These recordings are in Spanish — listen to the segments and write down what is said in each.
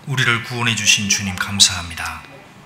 우리를 구원해 주신 주님 감사합니다.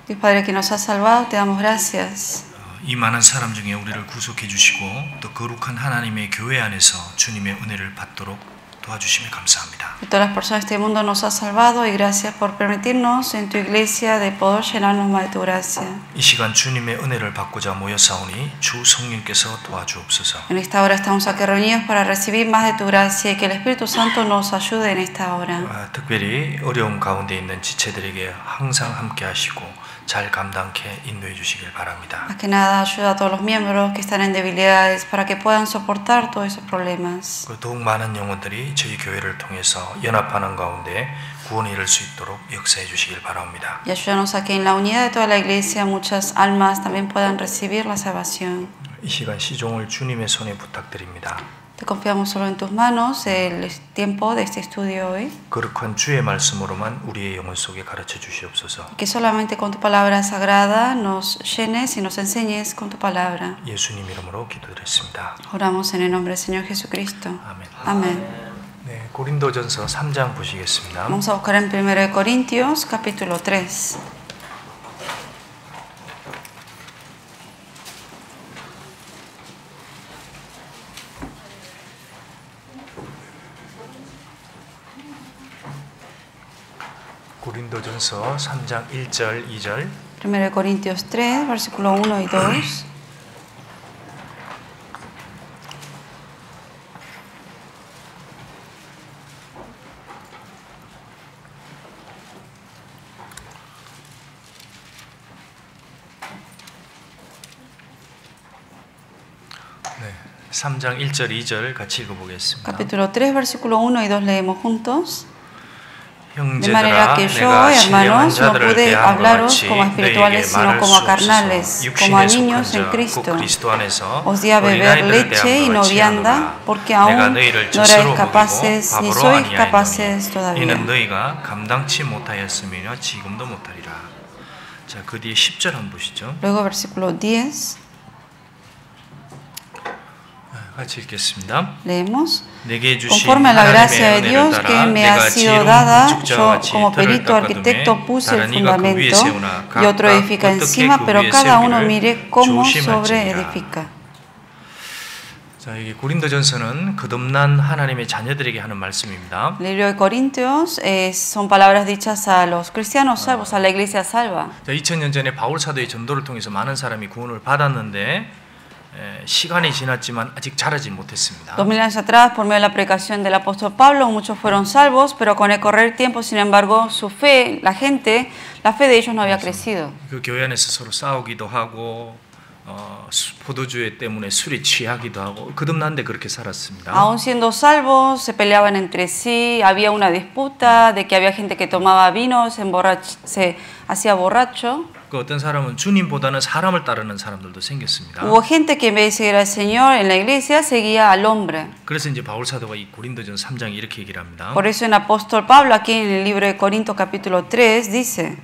Dios Padre que nos ha salvado, te damos gracias. 이 많은 사람 중에 우리를 구속해 주시고 또 거룩한 하나님의 교회 안에서 주님의 은혜를 받도록 도와주심에 감사합니다. Y todas las personas de este mundo nos ha salvado y gracias por permitirnos en tu iglesia de poder llenarnos más de tu gracia. 이 시간 주님의 은혜를 받고자 모여사오니 주 성령께서 도와주옵소서. En esta hora estamos aquí reunidos para recibir más de tu gracia y que el Espíritu Santo nos ayude en esta hora. 특별히 어려움 가운데 있는 지체들에게 항상 함께 하시고 잘 감당케 인도해 주시길 바랍니다. Más que nada ayuda a todos los miembros que están en debilidades para que puedan soportar todos esos problemas. 더욱 많은 영혼들이 저희 교회를 통해서 연합하는 가운데 구원을 이룰 수 있도록 역사해 주시길 바랍니다. Y ayúdanos a que en la unidad de toda la iglesia muchas almas también puedan recibir la salvación. 이 시간 시종을 주님의 손에 부탁드립니다. Te confiamos solo en tus manos el tiempo de este estudio hoy. 거룩한 주의 말씀으로만 우리의 영혼 속에 가르쳐 주시옵소서. Que solamente con tu palabra sagrada nos llenes y nos enseñes con tu palabra. 예수님 이름으로 기도드렸습니다. Oramos en el nombre del Señor Jesucristo. 아멘. Amén. 네, 고린도전서 3장 보시겠습니다. Vamos a buscar en 1 Corintios capítulo 3. 고린도전서 3장 1절 2절 1 Corintios 3, versículo 1 y 2. 네, 3장 1절 2절 같이 읽어보겠습니다. Capítulo 3, versículo 1 y 2 leemos juntos. De 형제들아 manera que yo, 내가 신령한 hermanos, no 자들을 pude 대한 것 hablaros 같이 como a espirituales, 너희에게 sino 말할 como 수 a carnales, 없어서 como a 육신에 속한 niños en 자 곧 Cristo. 그리스도 안에서 Os di a beber leche y no vianda, porque aún no erais capaces, ni sois capaces todavía. 이는 너희가 감당치 못하였으며 지금도 못하리라. 자, 그 뒤에 10절 한번 보시죠. Luego versículo 10. 같이 읽겠습니다. Leemos. 내게 주신 Conforme a la gracia de 하나님의 Dios 은혜를 que 따라 me ha 내가 sido 지혜로운 dada, 건축자와 yo 같이 como 틀을 perito 닦아두매 arquitecto puse el 다른 이가 그 위에 fundamento 세우나 y otro 각각 edifica 어떻게 encima, 그 pero 위에 cada uno 세우기를 mire cómo sobre 조심할지니라. edifica. 자, 이게 고린도전서는 거듭난 하나님의 자녀들에게 하는 말씀입니다. El libro de Corintios son palabras dichas a los cristianos salvos, a la iglesia salva. 자, 2000년 전에 바울 사도의 전도를 통해서 많은 사람이 구원을 받았는데 시간이 지났지만 아직 자라지 못했습니다. 2000 años atrás, por medio de la predicación del apóstol Pablo, muchos fueron salvos, pero con el correr tiempo, sin embargo, su fe, la fe de ellos no había crecido. 그 교회 안에서 서로 싸우기도 하고 포도주에 때문에 술에 취하기도 하고 거듭난데 그렇게 살았습니다. Aún siendo salvos, se peleaban entre sí, había una disputa de que había gente que tomaba vino, se hacía borracho. 그 어떤 사람은 주님보다는 사람을 따르는 사람들도 생겼습니다. Hubo gente que en vez de seguir al Señor en la iglesia, seguía al hombre. 그래서 이제 바울 사도가 이 고린도전 3장에 이렇게 얘기를 합니다. Por eso el apóstol Pablo aquí en el libro de Corintios capítulo 3 dice: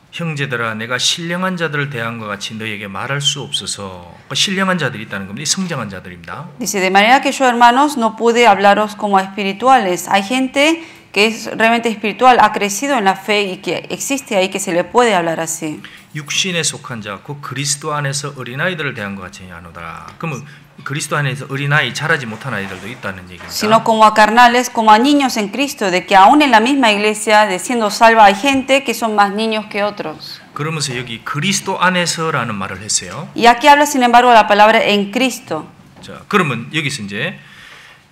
형제들아 내가 신령한 자들을 대한 것 같이 너희에게 말할 수 없어서 신령한 자들이 있다는 겁니다. 성장한 자들입니다. Dice, de manera que yo, hermanos, no pude hablaros como a espirituales. Hay gente que es realmente espiritual, ha crecido en la fe y que existe ahí que se le puede hablar así. 육신에 속한 자, 곧 그리스도 안에서 어린아이들을 대한 것 같이 하노라. 그러면 그리스도 안에서 어린아이, 자라지 못한 아이들도 있다는 얘기입니다. Sino como a carnales, como a niños en Cristo, de que aún en la misma iglesia, de siendo salva, hay gente que son más niños que otros. 그러면서 여기 그리스도 안에서라는 말을 했어요. Y aquí habla, sin embargo, la palabra en Cristo. 자, 그러면 여기서 이제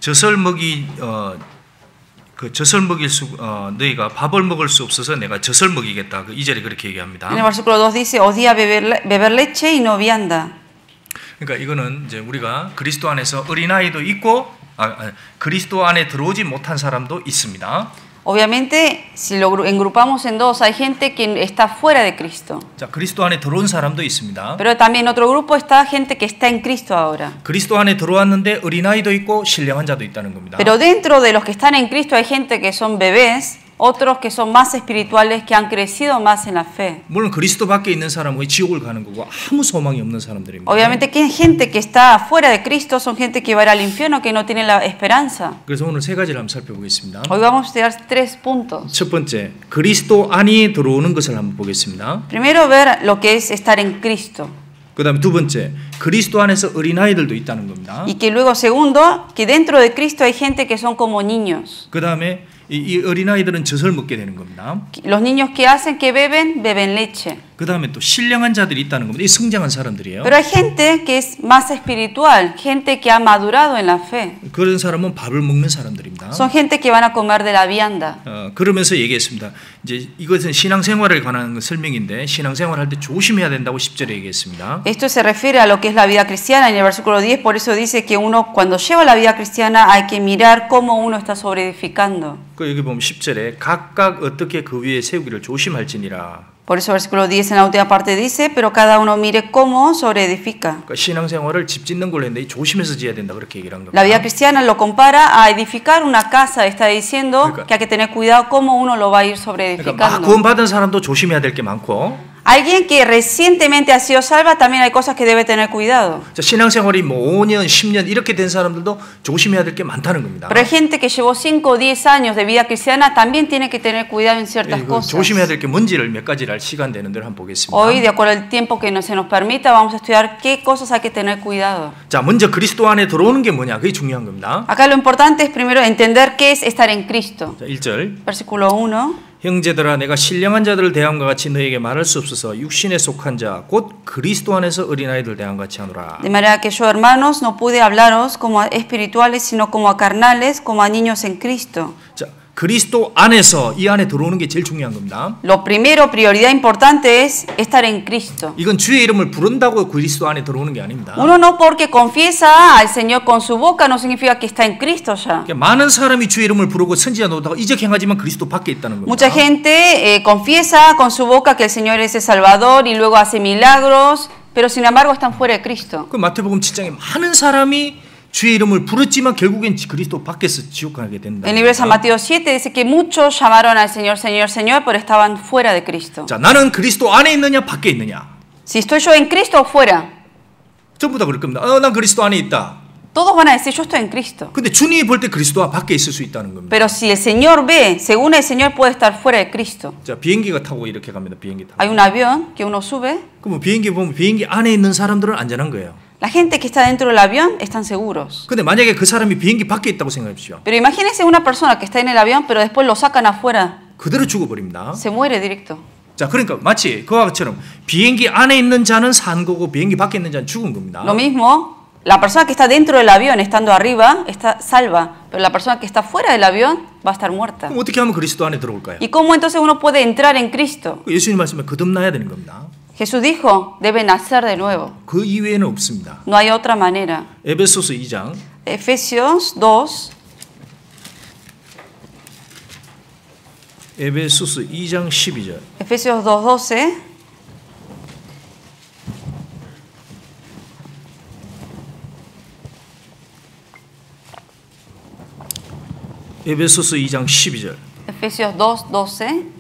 젖을 먹이 그 젖을 먹일 수 너희가 밥을 먹을 수 없어서 내가 젖을 먹이겠다. 그 2절에 그렇게 얘기합니다. En el versículo 2 dice, os di a beber leche y no vianda. 그러니까 이거는 이제 우리가 그리스도 안에서 어린아이도 있고 그리스도 안에 들어오지 못한 사람도 있습니다. Obviamente, si lo engrupamos en dos, hay gente que está fuera de Cristo. 자, 그리스도 안에 들어온 사람도 있습니다. Pero también otro grupo está gente que está en Cristo ahora. 그리스도 안에 들어왔는데 어린아이도 있고 신령한 자도 있다는 겁니다. Pero dentro de los que están en Cristo hay gente que son bebés Otros que son más espirituales, que han crecido más en la fe. 물론 그리스도 밖에 있는 사람은 지옥을 가는 거고 아무 소망이 없는 사람들입니다. Obviamente que hay gente que está fuera de Cristo, son gente que va a ir al infierno, que no tiene la esperanza. 그래서 오늘 세 가지를 한번 살펴보겠습니다. Hoy vamos a estudiar 3 puntos. 첫 번째, 그리스도 안에 들어오는 것을 한번 보겠습니다. Primero ver lo que es estar en Cristo. 그 다음에 두 번째, 그리스도 안에서 어린아이들도 있다는 겁니다. Y que luego segundo, que dentro de Cristo hay gente que son como niños. 그 다음에 이 어린아이들은 젖을 먹게 되는 겁니다. Los niños que hacen, que beben, beben leche. 그 다음에 또 신령한 자들이 있다는 겁니다. 이 성장한 사람들이에요. Pero hay gente que es más espiritual, gente que ha madurado en la fe. 그런 사람은 밥을 먹는 사람들입니다. Son gente que van a comer de la vianda. 그러면서 얘기했습니다. 이제 이것은 신앙생활에 관한 설명인데 신앙생활 할 때 조심해야 된다고 10절에 얘기했습니다. Esto se refiere a lo que es la vida cristiana en el versículo 10, por eso dice que uno cuando lleva la vida cristiana hay que mirar cómo uno está sobreedificando. 그 여기 보면 10절에 각각 어떻게 그 위에 세우기를 조심할지니라. Por eso versículo 10 en la última parte dice, pero cada uno mire cómo sobreedifica. 그러니까 신앙생활을 집 짓는 걸로 했는데 조심해서 지어야 된다 그렇게 얘기를 한 겁니다. La vida cristiana lo compara a edificar una casa, está diciendo que hay que tener cuidado cómo uno lo va a ir 그러니까 막 sobreedificando. 구원받은 사람도 조심해야 될 게 많고 Alguien que recientemente ha sido salva también hay cosas que debe tener cuidado. 자, 신앙생활이 뭐 5년, 10년 이렇게 된 사람들도 조심해야 될 게 많다는 겁니다. Pero hay gente que llevó 5 o 10 años de vida cristiana, también tiene que tener cuidado en ciertas cosas. 조심해야 될 게 뭔지를 몇 가지를 할 시간 되는 대로 한번 보겠습니다. Hoy, de acuerdo al tiempo que se nos permita, vamos a estudiar qué cosas hay que tener cuidado. 자, 먼저 그리스도 안에 들어오는 게 뭐냐? 그게 중요한 겁니다. Acá lo importante es primero entender qué es estar en Cristo. 자, 1절. Versículo 1. 형제들아 내가 신령한 자들을 대함과 같이 너에게 말할 수 없어서 육신에 속한 자 곧 그리스도 안에서 어린아이들 대함과 같이 하노라. De manera que yo, hermanos, no pude hablaros como a espirituales, sino como a carnales, como a niños en Cristo. 자, 그리스도 안에서 이 안에 들어오는 게 제일 중요한 겁니다. Lo primero, prioridad importante es estar en Cristo. 이건 주의 이름을 부른다고 그리스도 안에 들어오는 게 아닙니다. Uno no porque confiesa al Señor con su boca no significa que está en Cristo ya. 많은 사람이 주의 이름을 부르고 선지자 노릇하고 이적 행하지만 그리스도 밖에 있다는 겁니다. Mucha gente confiesa con su boca que el Señor es el Salvador y luego hace milagros, pero sin embargo están fuera de Cristo. 그 마태복음 7장에 많은 사람이 주의 이름을 부르지만 결국엔 그리스도 밖에서 지옥 가게 된다. En el libro de San Mateo 7 dice que muchos llamaron al Señor, Señor, Señor, pero estaban fuera de Cristo. 자, 나는 그리스도 안에 있느냐 밖에 있느냐? Si estoy yo en Cristo o fuera, 전부 다 그럴 겁니다. 난 그리스도 안에 있다. todos van a decir yo estoy en Cristo. 근데 주님이 볼 때 그리스도와 밖에 있을 수 있다는 겁니다. Pero si el Señor ve, según el Señor puede estar fuera de Cristo. 자, 비행기가 타고 이렇게 갑니다. 비행기 타고. Hay un avión que uno sube. 그럼 비행기 보면 비행기 안에 있는 사람들은 안전한 거예요. La gente que está dentro del avión están seguros. 근데 만약에 그 사람이 비행기 밖에 있다고 생각하십시오. Pero imagínense una persona que está en el avión, pero después lo sacan afuera. 그대로 죽어버립니다. Se muere directo. 자, 그러니까 마치 그와 같처럼 비행기 안에 있는 자는 산 거고 비행기 밖에 있는 자는 죽은 겁니다. Lo mismo, la persona que está dentro del avión, estando arriba, está salva. Pero la persona que está fuera del avión va a estar muerta. 그럼 어떻게 하면 그리스도 안에 들어올까요? ¿Y cómo entonces uno puede entrar en Cristo? 예수님 말씀에 거듭나야 되는 겁니다. Jesús dijo, debe nacer de nuevo. 그 이외에는 없습니다. No hay otra manera. 에베소서 2장 Efesios 2, 에베소서 2장 12절. Efesios 2:12. 에베소서 2장 12절. Efesios 2:12.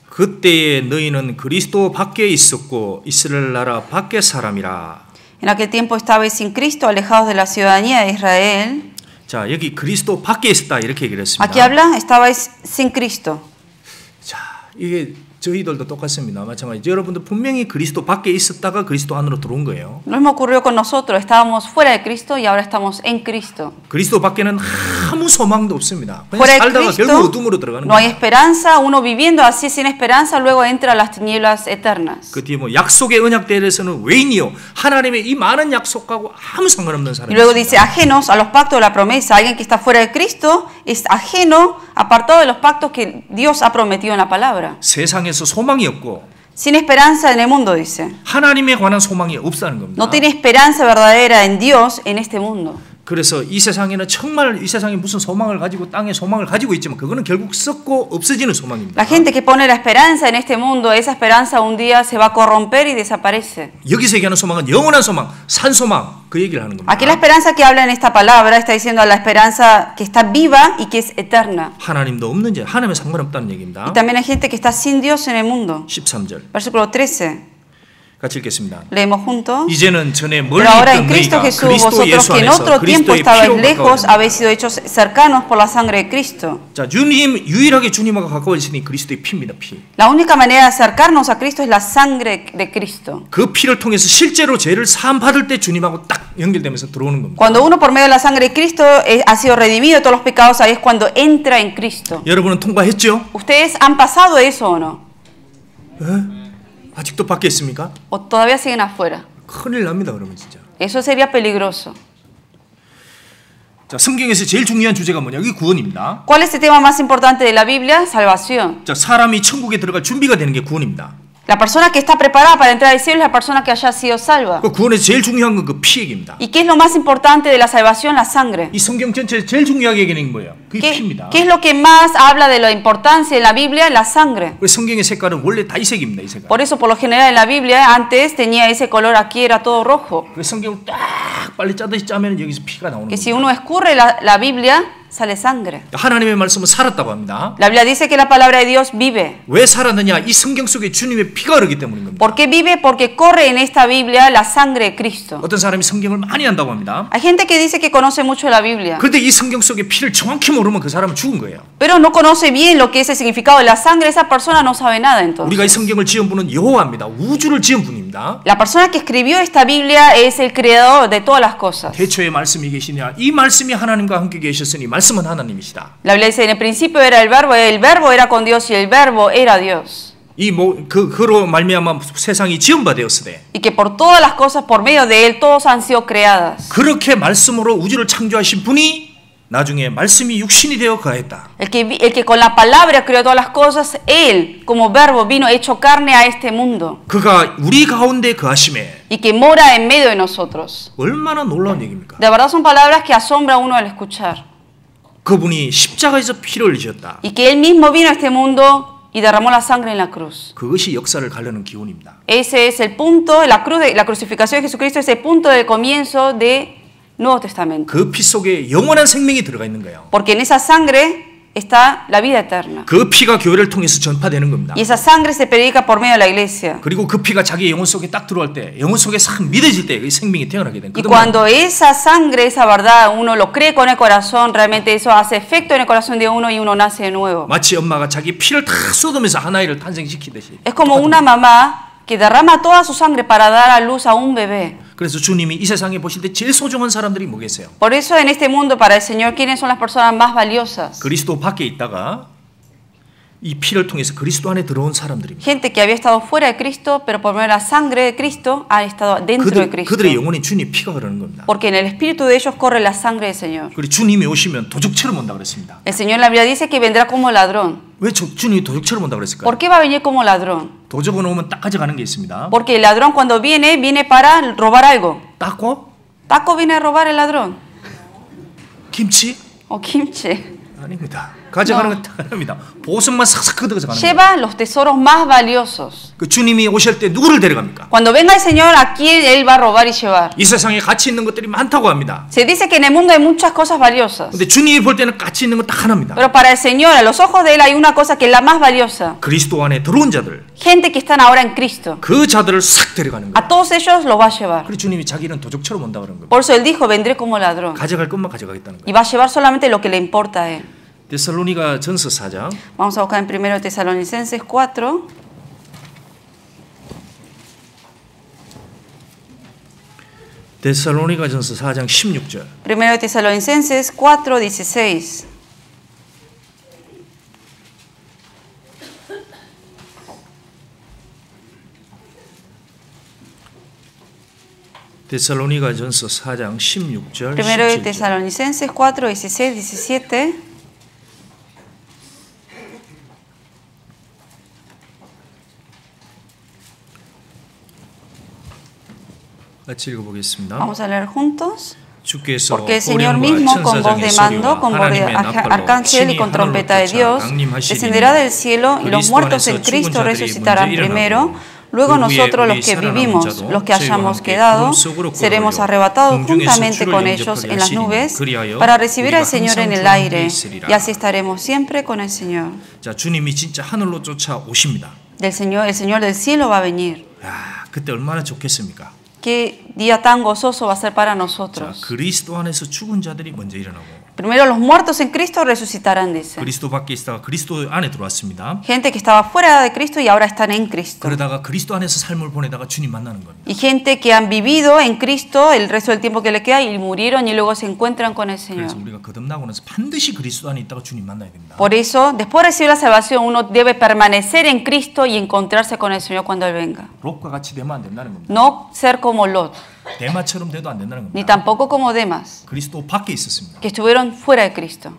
그때에 너희는 그리스도 밖에 있었고 이스라엘 나라 밖의 사람이라. En aquel tiempo estabais sin Cristo, alejados de la ciudadanía de Israel. 자, 여기 그리스도 밖에 있었다 이렇게 얘기를 했습니다. Aquí habla, estabais sin Cristo. 자, 이게 저희들도 똑같습니다. 마찬가지. 여러분들 분명히 그리스도 밖에 있었다가 그리스도 안으로 들어온 거예요. Lo mismo ocurrió con nosotros. Estábamos fuera de Cristo y ahora estamos en Cristo. 그리스도 밖에는 아무 소망도 없습니다. 그냥 Fuera de 살다가 결국 Cristo 어둠으로 들어가는 no hay 거예요. esperanza. Uno viviendo así sin esperanza, luego entra a las tinieblas eternas. 그 뒤에 뭐 약속의 언약대에서는 외인이요 하나님의 이 많은 약속하고 아무 상관없는 사람이 Y luego dice, 있습니다. ajenos a los pactos de la promesa. Alguien que está fuera de Cristo es ajeno, apartado de los pactos que Dios ha prometido en la palabra. 세상에서 소망이 없고 Sin esperanza en el mundo, dice. 하나님에 관한 소망이 없다는 겁니다. No tiene esperanza verdadera en Dios en este mundo. 그래서 이 세상에는 정말 이 세상에 무슨 소망을 가지고 땅에 소망을 가지고 있지만 그거는 결국 썩고 없어지는 소망입니다. La gente que pone la esperanza en este mundo, esa esperanza un día se va a corromper y desaparece. 여기서 얘기하는 소망은 영원한 소망, 산 소망 그 얘기를 하는 겁니다. Aquí la esperanza que habla en esta palabra está diciendo la esperanza que está viva y que es eterna. 하나님도 없는 자, 하나님과 상관없다는 Y 얘기입니다. también hay gente que está sin Dios en el mundo. 13절 Versículo 13. 같이 읽겠습니다. Leemos juntos. 이제는 전에 멀리 Pero ahora en 있던 Cristo 너희가 Jesús, 그리스도 vosotros 예수 que en 안에서 otro tiempo 그리스도의 estabais 피로 lejos, 가까워졌다. habéis sido hechos cercanos por la sangre de Cristo. 자, 주님 유일하게 주님과 가까워지니 그리스도의 피입니다. 피. La única manera de acercarnos a Cristo es la sangre de Cristo. 그 피를 통해서 실제로 죄를 사함 받을 때 주님하고 딱 연결되면서 들어오는 겁니다. Cuando uno por medio de la sangre de Cristo ha sido redimido de todos los pecados, ahí es cuando entra en Cristo. 여러분은 통과했죠? ¿Ustedes han pasado eso o no? 아직도 밖에 있습니까? ¿O todavía siguen afuera? 큰일 납니다. 그러면 진짜. Eso sería peligroso. 자, 성경에서 제일 중요한 주제가 뭐냐? 이게 구원입니다. ¿Cuál es el tema más importante de la Biblia? Salvación. 자, 사람이 천국에 들어갈 준비가 되는 게 구원입니다. La persona que está preparada para entrar al cielo es la persona que haya sido salva. 그 구원에서 제일 중요한 건 그 피 얘기입니다. ¿Y qué es lo más importante de la salvación? La sangre. 이 성경 전체에서 제일 중요하게 얘기하는 게 뭐예요? 그게 피입니다. ¿Qué es lo que más habla de la importancia en la Biblia? La sangre. 그 성경의 색깔은 원래 다 이 색입니다. 이 색깔. Por eso, por lo general, en la Biblia antes tenía ese color, aquí era todo rojo. 그 성경을 딱 빨리 짜듯이 짜면 여기서 피가 나오는 Que si 겁니다. uno escurre la Biblia, sale sangre. 하나님의 말씀은 살았다고 합니다. La Biblia dice que la palabra de Dios vive. 왜 살았느냐? 이 성경 속에 주님의 피가 흐르기 때문인 겁니다. ¿Por qué vive? Porque corre en esta Biblia la sangre de Cristo. 어떤 사람이 성경을 많이 한다고 합니다. Hay gente que dice que conoce mucho la Biblia, 그런데 이 성경 속에 피를 정확히 모르면 그 사람은 죽은 거예요. pero no conoce bien lo que es el significado de la sangre. Esa persona no sabe nada 우리가 이 entonces. 성경을 지은 분은 여호와입니다. 우주를 지은 분입니다. La persona que escribió esta Biblia es el creador de todas las cosas. 태초에 말씀이 계시냐? 이 말씀이 하나님과 함께 계셨으니 말씀은 하나님이시다. La Biblia dice, en el principio era el verbo era con Dios y el verbo era Dios. 그로 말미암아 세상이 지은 바 되었으되 Y que por todas las cosas, por medio de Él, todos han sido creadas. 그렇게 말씀으로 우주를 창조하신 분이 나중에 말씀이 육신이 되어 거하였다. El que con la palabra creó todas las cosas, Él, como verbo, vino hecho carne a este mundo. 그가 우리 가운데 거하심에 Y que mora en medio de nosotros. 얼마나 놀라운 얘기입니까? De verdad son palabras que asombra a uno al escuchar. 그분이 십자가에서 피를 흘리셨다. Y que Él mismo vino a este mundo y derramó la sangre en la cruz. 그것이 역사를 가르는 기원입니다. Ese es el punto, la crucificación de Jesucristo es el punto del comienzo del Nuevo Testamento. 그 피 속에 영원한 생명이 들어가 있는 거예요. Porque en esa sangre está la vida eterna. 그 피가 교회를 통해서 전파되는 겁니다. Y esa sangre se predica por medio de la iglesia. 그리고 그 피가 자기 영혼 속에 딱 들어올 때, 영혼 속에 싹 믿어질 때 그 생명이 태어나게 된 Y 거예요. cuando esa sangre, esa verdad, uno lo cree con el corazón, realmente eso hace efecto en el corazón de uno y uno nace de nuevo. 마치 엄마가 자기 피를 다 쏟으면서 한 아이를 탄생시키듯이. Es como una mamá que derrama toda su sangre para dar a luz a un bebé. 그래서 주님이 이 세상에 보실 때 제일 소중한 사람들이 뭐겠어요? Por eso en este mundo para el Señor, ¿quiénes son las personas más valiosas? 그리스도 밖에 있다가 이 피를 통해서 그리스도 안에 들어온 사람들입니다. Gente que había estado fuera de Cristo, pero por medio de la sangre de Cristo ha estado dentro de Cristo. 그들의 영혼이 주님 피가 흐르는 겁니다. Porque en el espíritu de ellos corre la sangre del Señor. 그리고 주님이 오시면 도둑처럼 온다 그랬습니다. El Señor en la Biblia dice que vendrá como ladrón. 왜 주님이 도둑처럼 온다 그랬을까요? ¿Por qué va a venir como ladrón? 도적은 오면 딱 가져가는 게 있습니다. Porque el ladrón cuando viene para robar algo. 닦고 ¿Taco viene a robar el ladrón? 김치? ¿O kimchi? 아닙니다. 가져가는 건 딱 하나입니다. 보석만 싹싹 걷어가서 가는 거예요. Lleva los tesoros más valiosos. 그 주님이 오실 때 누구를 데려갑니까? Cuando venga el Señor, ¿a quién Él va a robar y llevar? 이 세상에 가치 있는 것들이 많다고 합니다. Se dice que en el mundo hay muchas cosas valiosas. 근데 주님이 볼 때는 가치 있는 건 딱 하나입니다. Pero para el Señor, a los ojos de Él hay una cosa que es la más valiosa. 그리스도 안에 들어온 자들, Gente que están ahora en Cristo. 그 자들을 싹 데려가는 거예요. A todos ellos los va a llevar. 그리고 주님이 자기는 도적처럼 온다 그런 겁니다. Por eso Él dijo, vendré como ladrón. 가져갈 것만 가져가겠다는 Y 거예요. va a llevar solamente lo que le importa a Él. 데살로니가 전서 4장 Vamos a buscar en 1 Tesalonicenses 4. 데살로니가 전서 4장 16절 1 Tesalonicenses 4:16. 데살로니가 전서 4장 16절 1 17절 Tesalonicenses 4:16, 17. 같이 읽어보겠습니다. Vamos a leer juntos. 주께서 Porque el Señor 보령과 mismo, con voz 천사장의 de mando, 소리와 con voz de 하나님의 나팔로 arcángel y 친히 con 하늘로 trompeta de 쫓아 Dios, 강림하시리니 descenderá del cielo y los 그리스도 muertos en 안에서 죽은 Cristo 자들이 resucitarán 먼저 primero. 일어나고 Luego 그 후에 nosotros, los 우리 que 살아남은 vivimos, 자도 los que 저희와 hayamos 함께 quedado, 구름 속으로 seremos 끌어올려 arrebatados 공중에서 juntamente 주를 con ellos 영접하게 en las 하시리니 nubes 그리하여 para recibir al 우리가 Señor en 항상 el 주와 함께 aire, 있으리라. y así estaremos siempre con el Señor. 자, 주님이 진짜 하늘로 쫓아 오십니다. El Señor del cielo va a venir. 야, 그때 얼마나 좋겠습니까? Qué día tan gozoso va a ser para 자, nosotros. 그리스도 안에서 죽은 자들이 먼저 일어나고 Primero los muertos en Cristo resucitarán, dice. 그리스도 밖에 있다가 그리스도 안에 들어왔습니다. Gente que estaba fuera de Cristo y ahora están en Cristo. 그러다가 그리스도 안에서 삶을 보내다가 주님 만나는 겁니다. Y gente que han vivido en Cristo el resto del tiempo que le queda y murieron y luego se encuentran con el Señor. 그래서 우리가 거듭나고 나서 반드시 그리스도 안에 있다가 주님 만나야 됩니다. Por eso, después de recibir la salvación, uno debe permanecer en Cristo y encontrarse con el Señor cuando Él venga. 롯과 같이 되면 안 된다는 겁니다. No ser como Lot, 대마처럼 돼도 안 된다는 ni 겁니다. tampoco como Demas, 그리스도 밖에 있었습니다. que estuvieron fuera de Cristo.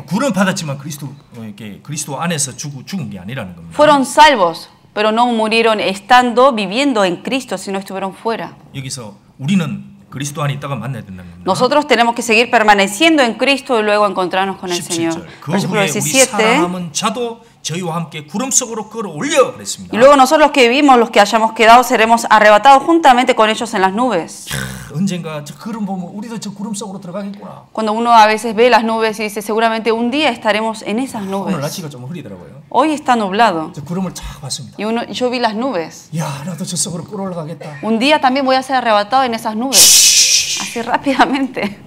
구원 받았지만 그리스도 안에서 죽은 게 아니라는 겁니다. Fueron salvos, pero no murieron estando, viviendo en Cristo, sino estuvieron fuera. 여기서 우리는 그리스도 안에 있다가 만나야 된다는 겁니다. Nosotros tenemos que seguir permaneciendo en Cristo y luego encontrarnos con el 17절. Señor. 그 Versículo 후에 우리 17. 살아남은 자도 저희와 함께 구름 속으로 끌어올려 그랬습니다. Y luego nosotros los que vivimos, los que hayamos quedado, seremos arrebatados juntamente con ellos en las nubes. 언젠가 저 구름 보면 우리도 저 구름 속으로 들어가겠구나. Cuando uno a veces ve las nubes y dice, seguramente un día estaremos en esas 오늘 nubes. 날씨가 좀 흐리더라고요. Hoy está nublado. 저 구름을 쫙 봤습니다. Y yo vi las nubes. 야, 나도 저 속으로 끌어올라가겠다. Un día también voy a ser arrebatado en esas nubes. Así rápidamente.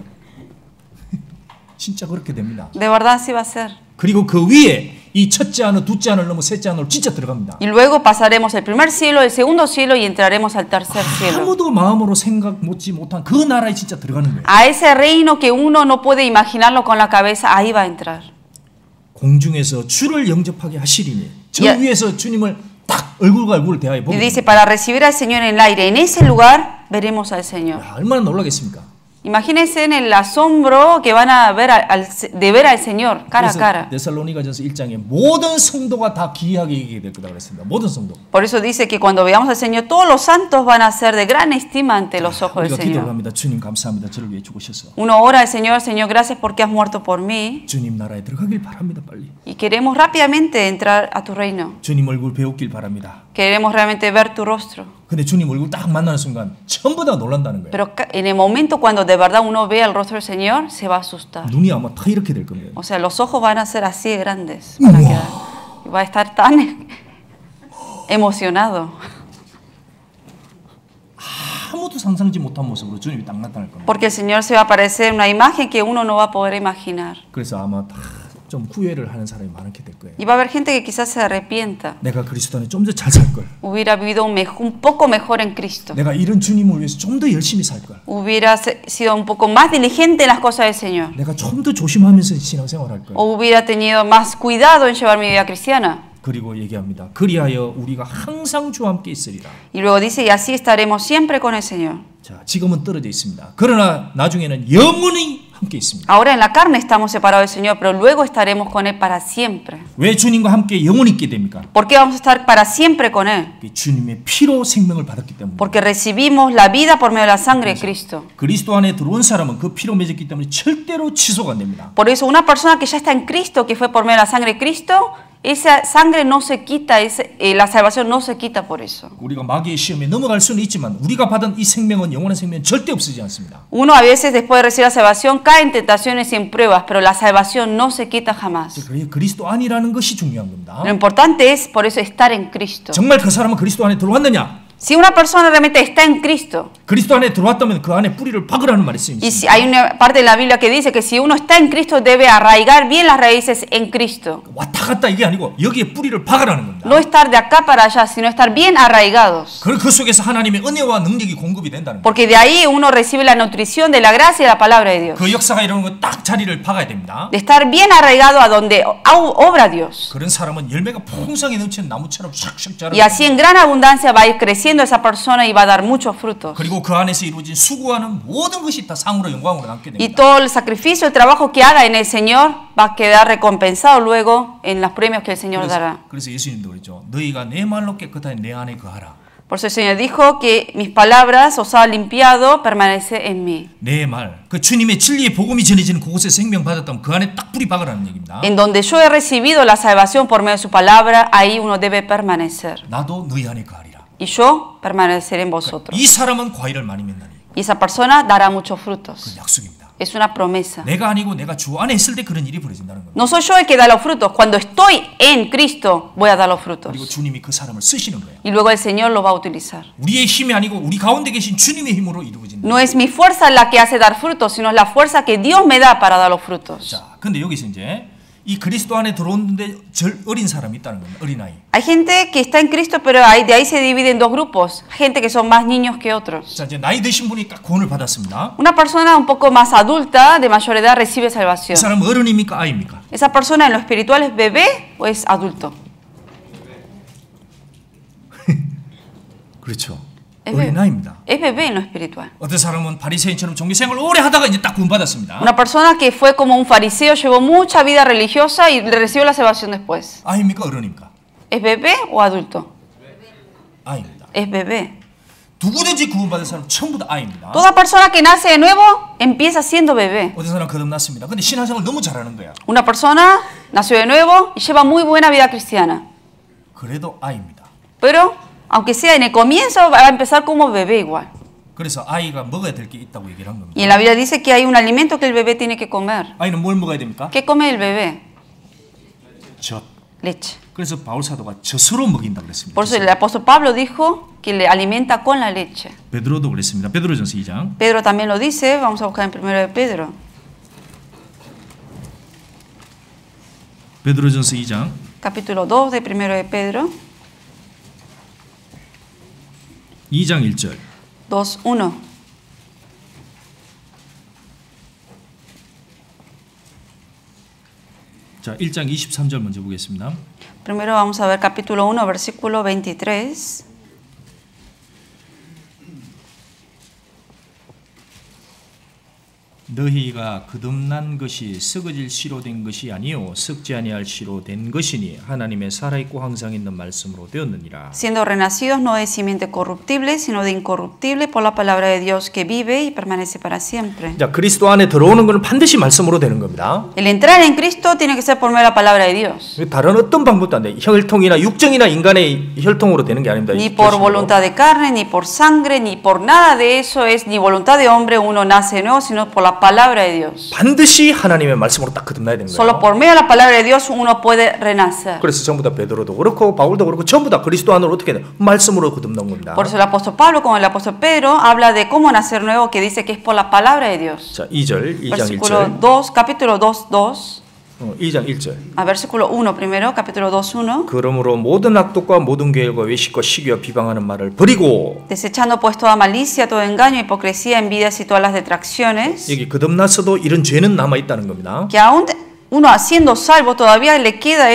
진짜 그렇게 됩니다. De verdad así va a ser. 그리고 그 위에 이 첫째 하늘, 둘째 하늘 넘어 셋째 하늘 진짜 들어갑니다. Y luego pasaremos el primer cielo, el segundo cielo y entraremos al tercer cielo. 아무도 마음으로 생각 못지 못한 그 나라에 진짜 들어가는 거예요. A ese reino que uno no puede imaginarlo con la cabeza, ahí va a entrar. 공중에서 주를 영접하게 하시리니 저 야. 위에서 주님을 딱 얼굴과 얼굴을 대하여 Y 보게 dice, 됩니다. para recibir al Señor en el aire, en ese lugar veremos al Señor. 야, 얼마나 놀라겠습니까? Imagínense en el asombro que van a ver de ver al Señor cara a 그래서 cara. 데살로니가전서 1장에 모든 성도가 다 기이하게 얘기게 될 거다 그랬습니다. 모든 성도. Por eso dice que cuando veamos al Señor, todos los santos van a ser de gran estima ante los ojos del 우리가 기도를 Señor. 합니다. 주님 감사합니다. 저를 위해 죽으셔서 Uno ora al Señor, Señor, gracias porque has muerto por mí. 주님 나라에 들어가길 바랍니다. 빨리. Y queremos rápidamente entrar a tu reino. 주님 얼굴 배웠길 바랍니다. Queremos realmente ver tu rostro. 근데 주님 얼굴 딱 만나는 순간 전부 다 놀란다는 거예요. Pero en el momento cuando de verdad uno ve el rostro del Señor, se va a asustar. 눈이 아마 다 이렇게 될 겁니다. O sea, los ojos van a ser así de grandes. Van a quedar. Y va a estar tan emocionado. 아무도 상상지 못한 모습으로 주님이 딱 나타날 겁니다. Porque el Señor se va a aparecer en una imagen que uno no va a poder imaginar. 그래서 아마 다 좀 후회를 하는 사람이 많게 될 거예요. Y va a haber gente que quizás se arrepienta. 내가 그리스도 안에 좀 더 잘 살 걸. Hubiera vivido un poco mejor en Cristo. 내가 이런 주님을 위해서 좀 더 열심히 살 걸. Hubiera sido un poco más diligente en las cosas del Señor. 내가 좀 더 조심하면서 신앙생활 할 걸. O hubiera tenido más cuidado en llevar mi vida cristiana. 그리고 얘기합니다. 그리하여 우리가 항상 주와 함께 있으리라. Y luego dice, y así estaremos siempre con el Señor. 자, 지금은 떨어져 있습니다. 그러나 나중에는 영원히 함께 있습니다. Ahora en la carne estamos separados del Señor, pero luego estaremos con Él para siempre. 왜 주님과 함께 영원히 있게 됩니까? ¿Por qué vamos a estar para siempre con Él? 주님의 피로 생명을 받았기 때문에. Porque recibimos la vida por medio de la sangre de Cristo. 그리스도 안에 들어온 사람은 그 피로 맺었기 때문에 절대로 취소가 안 됩니다. Por eso una persona que ya está en Cristo, que fue por medio de la sangre de Cristo, esa sangre no se quita, la salvación no se quita por eso. 우리가 마귀의 시험에 넘어갈 수는 있지만 우리가 받은 이 생명은 영원한 생명은 절대 없어지지 않습니다. Uno a veces después de recibir la salvación cae en tentaciones y en pruebas, pero la salvación no se quita jamás. 그리스도 안이라는 것이 중요한 겁니다. Lo importante es por eso estar en Cristo. 정말 그 사람은 그리스도 안에 들어왔느냐? Si una persona realmente está en Cristo, 그리스도 안에 들어왔다면 그 안에 뿌리를 박으라는 말이 쓰여 y si 있습니다. hay una parte de la Biblia que dice que si uno está en Cristo debe arraigar bien las raíces en Cristo. 왔다 갔다 이게 아니고 여기에 뿌리를 박으라는 겁니다. No estar de acá para allá, sino estar bien arraigados. 그 속에서 하나님의 은혜와 능력이 공급이 된다는 거예요. Porque de ahí uno recibe la nutrición de la gracia y la palabra de Dios. 그 역사가 이런 거 딱 자리를 박아야 됩니다. De estar bien arraigado a donde obra Dios. 그런 사람은 열매가 풍성히 넘치는 나무처럼 샥샥 자라고 Y así en gran abundancia va a ir creciendo esa persona y va a dar muchos frutos. 그리고 그 안에서 이루어진 수고하는 모든 것이 다 상으로 영광으로 남게 Y 됩니다. todo el sacrificio, el trabajo que haga en el Señor va a quedar recompensado luego en los premios que el Señor dará. 그래서 예수님도 그랬죠. 너희가 내 말로 깨끗하니 내 안에 거하라. Por eso el Señor dijo que mis palabras os ha limpiado, permanece en mí. 내 말, 그 주님의 진리의 복음이 전해지는 그곳에 생명 받았다면 그 안에 딱 뿌리 박으라는 얘기입니다. En donde yo he recibido la salvación por medio de su palabra, ahí uno debe permanecer. 나도 너희 안에 거하리라. Y yo permaneceré en vosotros. 이 사람은 과일을 많이 맺나니. Y esa persona dará muchos 그 frutos. 약속입니다. Es una promesa. 내가 아니고 내가 주 안에 있을 때 그런 일이 벌어진다는 겁니다. No soy yo el que da los frutos. Cuando estoy en Cristo, voy a dar los 그리고 frutos. 주님이 그 사람을 쓰시는 거예요. Y luego el Señor lo va a utilizar. 우리의 힘이 아니고 우리 가운데 계신 주님의 힘으로 이루어진다. No es mi fuerza la que hace dar frutos, sino es la fuerza que Dios me da para dar los frutos. 자, 근데 여기서 이제 이 그리스도 안에 들어오는데 어린 사람이 있다는 겁니다. 어린아이. Hay gente que está en Cristo, pero de ahí se divide en dos grupos. Gente que son más niños que otros. 자, 이제 나이 드신 분이 딱 구원을 받았습니다. Una persona un poco más adulta, de mayor edad, recibe 이 salvación. 사람은 어른입니까? 아이입니까? ¿Esa persona en lo espiritual es bebé o es adulto? 그렇죠. Es bebé. 어린아이입니다. Es bebé en lo espiritual. 어떤 사람은 바리새인처럼 종교생활을 오래 하다가 이제 딱 구원받았습니다. Una persona que fue como un fariseo, llevó mucha vida religiosa y recibió la salvación después. 아이입니까? 어른입니까? ¿Es bebé o adulto? 아이입니다. Es bebé. 누구든지 구원받은 사람 전부 다 아이입니다. Toda persona que nace de nuevo empieza siendo bebé. 어떤 사람 거듭났습니다. 근데 신앙생활 너무 잘하는 거야. Una persona nació de nuevo y lleva muy buena vida cristiana. 그래도 아이입니다. Pero, aunque sea en el comienzo, va a empezar como bebé igual. 그래서 아이가 먹어야 될 게 있다고 얘기를 한 겁니다. Y en la Biblia dice que hay un alimento que el bebé tiene que comer. 아이는 뭘 먹어야 됩니까? ¿Qué come el bebé? 젖. Leche. 그래서 바울 사도가 젖으로 먹인다 그랬습니다. Por eso el apóstol Pablo dijo que le alimenta con la leche. 베드로도 그랬습니다. 베드로전서 2장. Pedro también lo dice, vamos a buscar en 1 de Pedro. 베드로전서 2장 Capítulo 2 de 1 de Pedro, 2장 1절. 2:1. 자, 1장 23절 먼저 보겠습니다. Primero vamos a ver capítulo 1, versículo 23. 너희가 거듭난 것이 썩어질 씨로 된 것이 아니요 썩지 아니할 씨로 된 것이니 하나님의 살아있고 항상 있는 말씀으로 되었느니라. Siendo renacidos no de simiente corruptible, sino de incorruptible por la palabra de Dios que vive y permanece para siempre. 자, 그리스도 안에 들어오는 것은 반드시 말씀으로 되는 겁니다. El entrar en Cristo tiene que ser por medio de la palabra de Dios. 다른 어떤 방법도 안 돼. 혈통이나 육정이나 인간의 혈통으로 되는 게 아닙니다. Ni por voluntad de carne, ni por sangre, ni por nada de eso es ni voluntad de hombre uno nace de nuevo, sino por la palabra de Dios. 반드시 하나님의 말씀으로 딱 거듭나야 되는 Solo 거예요. por medio de la palabra de Dios uno puede renacer. 그래서 전부 다 베드로도 그렇고 바울도 그렇고 전부 다 그리스도 안으로 어떻게 돼? 말씀으로 거듭난 겁니다. Por eso el apóstol Pablo como el apóstol Pedro habla de cómo nacer nuevo, que dice que es por la palabra de Dios. 자, 2장 Versículo 1절. 2, capítulo 2, 2. 2장 1절. A versículo 1 primero, capítulo 2, 1. 그러므로 모든 악독과 모든 계획과 외식과 시기와 비방하는 말을 버리고 Desechando pues toda malicia, todo engaño, hipocresía, envidias y todas las detracciones, 여기 거듭났어도 이런 죄는 남아 있다는 겁니다. que aún uno siendo salvo todavía le queda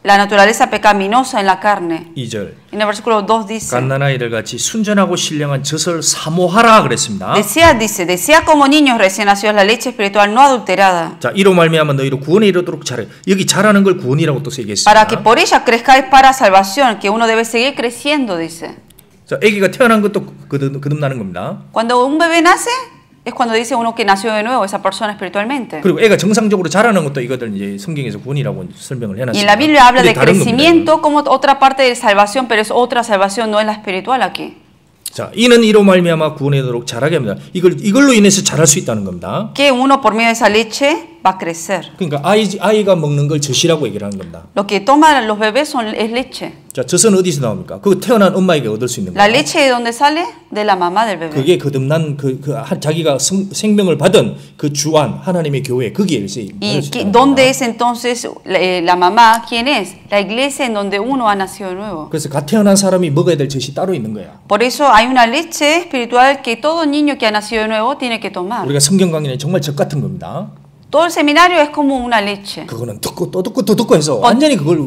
la naturaleza pecaminosa en la carne. 2절. En el versículo 2 dice, 갓난아이들 같이 순전하고 신령한 젖을 사모하라 그랬습니다. desea como niños recién nacidos la leche espiritual no adulterada, 자, 이로 말미암아 너희로 구원에 이르도록 잘해. 여기 잘하는 걸 구원이라고 또 얘기했습니다. para que por ella crezcáis para salvación, que uno debe seguir creciendo, dice. 자, 아기가 태어난 것도 거듭나는 겁니다. Cuando un bebé nace, es cuando dice uno que nació de nuevo, esa persona espiritualmente. 그리고 애가 정상적으로 자라는 것도 이것들 이제 성경에서 구원이라고 설명을 해놨습니다. Y en la Biblia habla 근데 de 다른 겁니다. crecimiento como otra parte de salvación, pero es otra salvación, no es la espiritual aquí. 자, 이는 이로 말미암아 구원에 이르도록 자라게 합니다. 이걸로 인해서 자랄 수 있다는 겁니다. Que uno por medio de esa leche va a crecer. 그러니까 아이가 먹는 걸 젖이라고 얘기를 하는 겁니다. Lo que toman los bebés es leche. 자, 젖은 어디서 나옵니까? 그거 태어난 엄마에게 얻을 수 있는 La 거예요. leche de donde sale de la mamá del bebé. 그게 거듭난 자기가 생명을 받은 그 주안 하나님의 교회 거기에서 ¿Y dónde es entonces la mamá? ¿Quién es? La iglesia en donde uno ha nacido de nuevo. 그래서 갓 태어난 사람이 먹어야 될 젖이 따로 있는 거야. Por eso hay una leche espiritual que todo niño que ha nacido de nuevo tiene que tomar. 우리가 성경 강의는 정말 젖 같은 겁니다. Todo el seminario es como una leche. 그거는 듣고 또 듣고 또 듣고 해서 완전히 그걸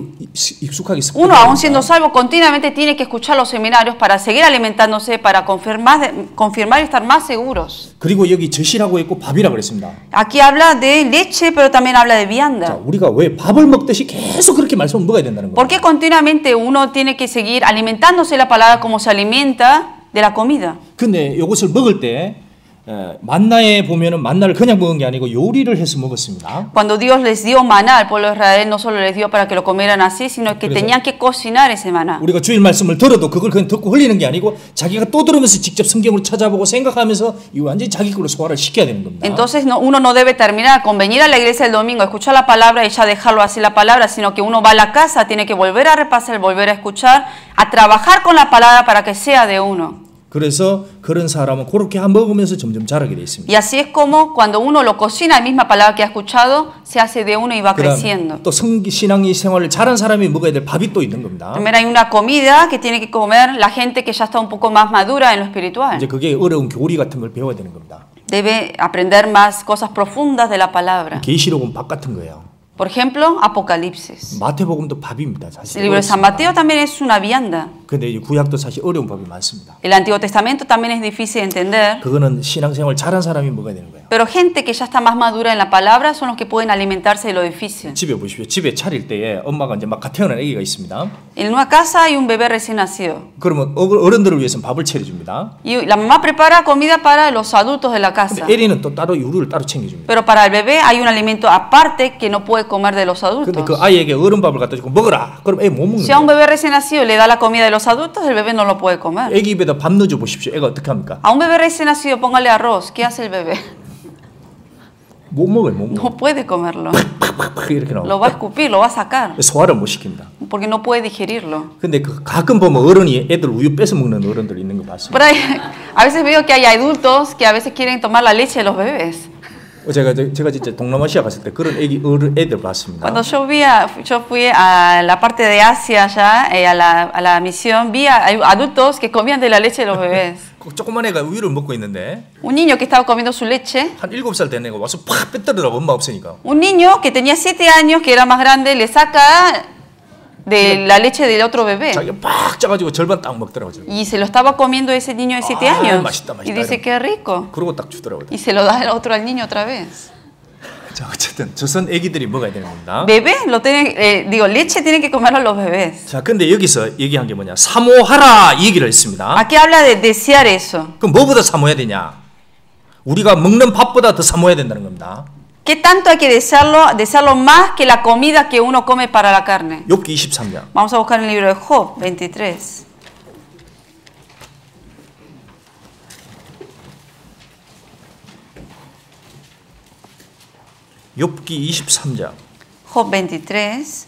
익숙하게 Uno, aún siendo 습득합니다. salvo, continuamente tiene que escuchar los seminarios para seguir alimentándose, para confirmar y estar más seguros. 그리고 여기 젖이라고 했고 밥이라고 그랬습니다. Aquí habla de leche, pero también habla de 자, vianda. 우리가 왜 밥을 먹듯이 계속 그렇게 말씀을 먹어야 된다는 ¿Por 거예요. qué continuamente uno tiene que seguir alimentándose de la palabra como se alimenta de la comida? 근데 이것을 먹을 때 만나에 보면은 만나를 그냥 먹은 게 아니고 요리를 해서 먹었습니다. Cuando Dios les dio maná al pueblo de Israel, no solo les dio para que lo comieran así, sino que tenían que cocinar ese maná. 우리가 주일 말씀을 들어도 그걸 그냥 듣고 흘리는 게 아니고 자기가 또 들으면서 직접 성경을 찾아보고 생각하면서 이 완전히 자기 걸로 소화를 시켜야 되는 겁니다. Entonces uno no debe terminar con venir a la iglesia el domingo, escuchar la palabra y ya dejarlo así la palabra, sino que uno va a la casa, tiene que volver a repasar, volver a escuchar, a trabajar con la palabra para que sea de uno. 그래서 그런 사람은 그렇게 먹으면서 점점 자라게 돼 있습니다. Y así es como cuando uno lo cocina, la misma palabra que ha escuchado, se hace de uno y va creciendo. 또 신앙이 생활을 잘한 사람이 먹어야 될 밥이 또 있는 겁니다. También hay una comida que tiene que comer la gente que ya está un poco más madura en lo espiritual. 이제 그게 어려운 교리 같은 걸 배워야 되는 겁니다. Debe aprender más cosas profundas de la palabra. 계시록은 밥 같은 거예요. Por ejemplo, Apocalipsis. 마태복음도 밥입니다. 사실. El libro de San Mateo también es una vianda. 근데 이 구약도 사실 어려운 밥이 많습니다. El Antiguo Testamento también es difícil de entender. 그거는 신앙생활 잘한 사람이 먹어야 되는 거예요. Pero gente que ya está más madura en la palabra son los que pueden alimentarse de lo difícil. 집에 보십시오. 집에 차릴 때에 엄마가 이제 막 태어난 아기가 있습니다. En una casa hay un bebé recién nacido. 그러면 어른들을 위해서는 밥을 차려줍니다. Y la mamá prepara comida para los adultos de la casa. 근데 애리는 또 따로 요리를 따로 챙겨줍니다. Pero para el bebé hay un alimento aparte que no puede comer de los adultos. 근데 그 아이에게 어른 밥을 갖다 주고 먹어라. 그럼 애 못 먹는 Si a un 거예요. bebé recién nacido le da la comida de los adultos, el bebé no lo puede comer. 애기 입에다 밥 넣어줘 보십시오. 애가 어떻게 합니까? A un bebé recién nacido póngale arroz. ¿Qué hace el bebé? 못 먹어요. 못 먹어. No puede comerlo. 팍팍 이렇게 나와. Lo va a escupir, lo va a sacar. 소화를 못 시킨다. Porque no puede digerirlo. 근데 그 가끔 보면 어른이 애들 우유 뺏어 먹는 어른들 있는 거 봤습니다. Por ahí, a veces veo que hay adultos que a veces quieren tomar la leche de los bebés. 제가 진짜 동남아시아 갔을 때 그런 애들 봤습니다. Cuando yo fui a la parte de Asia allá, a la misión, vi a adultos que comían de la leche de los bebés. 그 조그만 애가 우유를 먹고 있는데 Un niño que estaba comiendo su leche, 한 7살 된 애가 와서 팍 뺏더라고 엄마 없으니까. un niño que tenía 7 años, que era más grande, le saca de la leche del otro bebé. 자기가 팍 짜가지고 절반 딱 먹더라고요. Y se lo estaba comiendo ese niño de 7 Ah, años. 맛있다, 맛있다, Y dice, 이러고. qué rico. 그러고 딱 주더라고요. Y se lo da el otro al niño otra vez. 자 어쨌든 조선 애기들이 먹어야 되는 겁니다. Bebé, leche tienen que comerlo los bebés. 자 근데 여기서 얘기한 게 뭐냐? 사모하라 이 얘기를 했습니다. Aquí habla de desear eso. 그럼 뭐보다 사모해야 되냐? 우리가 먹는 밥보다 더 사모해야 된다는 겁니다. ¿Qué tanto hay que desearlo más que la comida que uno come para la carne? 욥기 23장. Vamos a buscar en el libro de Job 23. 욥기 23장. Job 23,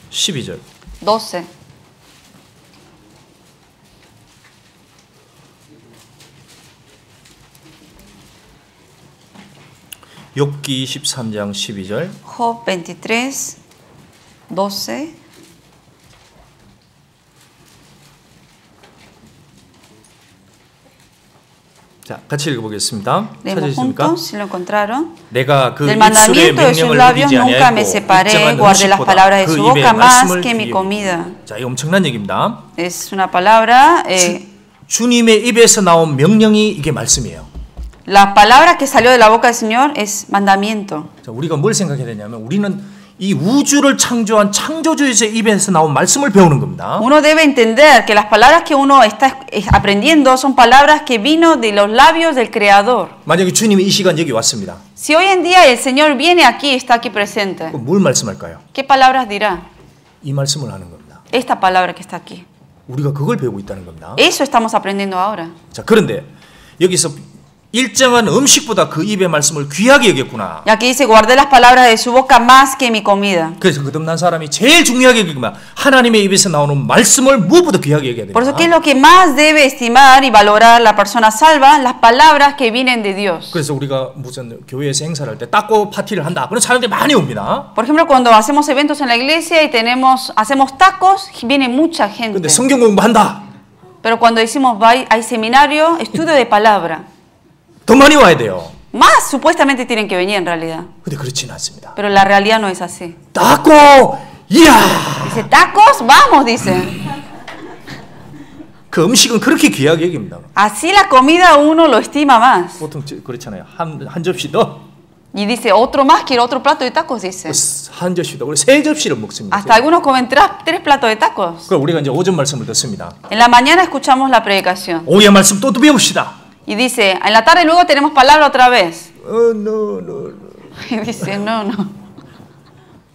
12절. 12. 욥기 23장 12절. Job 23, 12. 자, 같이 읽어보겠습니다. Leemos 찾으십니까? juntos, si lo encontraron. 내가 그 Del 입술의 mandamiento de sus 명령을 labios 어기지 nunca me 아니하였고 separé, 일정한 guardé las 음식보다 palabras de 그 su 입의 boca más 말씀을 que mi 귀히 comida. 자, 이 엄청난 얘기입니다. Es una palabra, 주님의 입에서 나온 명령이 이게 말씀이에요. la palabra que salió de la boca del Señor es mandamiento. 자, 우리가 뭘 생각해야 되냐면 우리는 이 우주를 창조한 창조주의 입에서 나온 말씀을 배우는 겁니다. Uno debe entender que las palabras que uno está aprendiendo son palabras que vino de los labios del Creador. 만약에 주님이 이 시간 여기 왔습니다. Si hoy en día el Señor viene aquí, está aquí presente, 그럼 뭘 말씀할까요? ¿qué palabras dirá? 이 말씀을 하는 겁니다. Esta palabra que está aquí. 우리가 그걸 배우고 있다는 겁니다. Eso estamos aprendiendo ahora. 자, 그런데 여기서 일정한 음식보다 그 입의 말씀을 귀하게 여겼구나. Y aquí dice, guardé las palabras de su boca más que mi comida. 그래서 거듭난 사람이 제일 중요하게 여기면 하나님의 입에서 나오는 말씀을 무엇보다 귀하게 여겨야 Por eso, ¿qué es 됩니다. lo que más debe estimar y valorar la persona salva? Las palabras que vienen de Dios. 그래서 우리가 무슨 교회에서 행사를 할 때 따고 파티를 한다. 그런 사람들이 많이 옵니다. Por ejemplo, cuando hacemos eventos en la iglesia y hacemos tacos, viene mucha gente. 근데 성경 공부한다. Pero cuando decimos hay seminario, estudio de palabra. 더 많이 와야 돼요. Más supuestamente tienen que venir en realidad. 근데 그렇지는 않습니다. Pero la realidad no es así. 닦고 이야. Dice, tacos, vamos, dice. 그 음식은 그렇게 귀하게 여깁니다. Así la comida uno lo estima más. 보통 그렇잖아요. 한 접시 더, Y dice, otro más, quiero otro plato de tacos, dice. 한 접시 더. 우리 세 접시를 먹습니다. Hasta algunos comen tres platos de tacos. 그럼 우리가 이제 오전 말씀을 듣습니다. En la mañana escuchamos la predicación. 오후에 말씀 또 배웁시다. Y dice, en la tarde luego tenemos palabra otra vez. No. Y dice, no.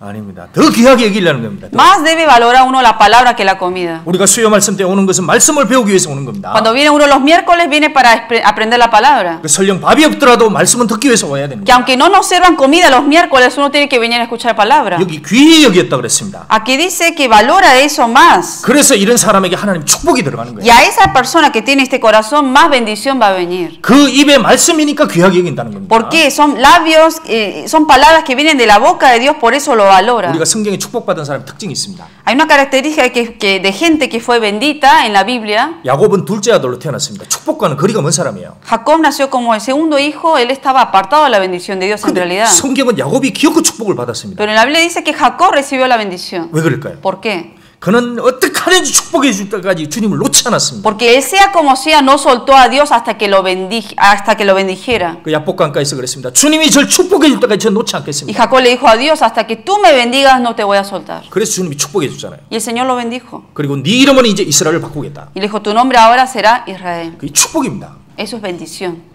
아닙니다. 더 귀하게 여기려는 겁니다. Más debe valorar uno la palabra que la comida. 우리가 수요 말씀 때 오는 것은 말씀을 배우기 위해서 오는 겁니다. Cuando viene uno los miércoles, viene para aprender la palabra. 그 설령 밥이 없더라도 말씀은 듣기 위해서 와야 Que 됩니다. aunque no nos sirvan comida los miércoles, uno tiene que venir a escuchar palabra. 여기 귀히 여겼다 그랬습니다. Aquí dice que valora eso más. 그래서 이런 사람에게 하나님 축복이 들어가는 Y 거예요. a esa persona que tiene este corazón, más bendición va a venir. 그 입에 말씀이니까 귀하게 여긴다는 겁니다. Porque son labios, son palabras que vienen de la boca de Dios, por eso lo valora. 우리가 성경에 축복받은 사람의 특징이 있습니다. Hay una característica de gente que fue bendita en la Biblia. 야곱은 둘째 아들로 태어났습니다. 축복과는 거리가 먼 사람이에요. Jacob nació como el segundo hijo, él estaba apartado de la bendición de Dios en 근데 realidad. 성경은 야곱이 기어코 축복을 받았습니다. Pero en la Biblia dice que Jacob recibió la bendición. 왜 그럴까요? ¿Por qué? 그는 어떻게 하든지 축복해 줄 때까지 주님을 놓지 않았습니다. Porque él sea como sea no soltó a Dios hasta que lo bendijera. 그 약복강가에서 그랬습니다. 주님이 절 축복해 줄 때까지 저 놓지 Y 않겠습니다. Jacob le dijo a Dios, hasta que tú me bendigas no te voy a soltar. 그래서 주님이 축복해 줬잖아요. Y el Señor lo bendijo. 그리고 네 이름은 이제 이스라엘을 바꾸겠다. Y le dijo, tu nombre ahora será Israel. 그게 축복입니다. Eso es bendición.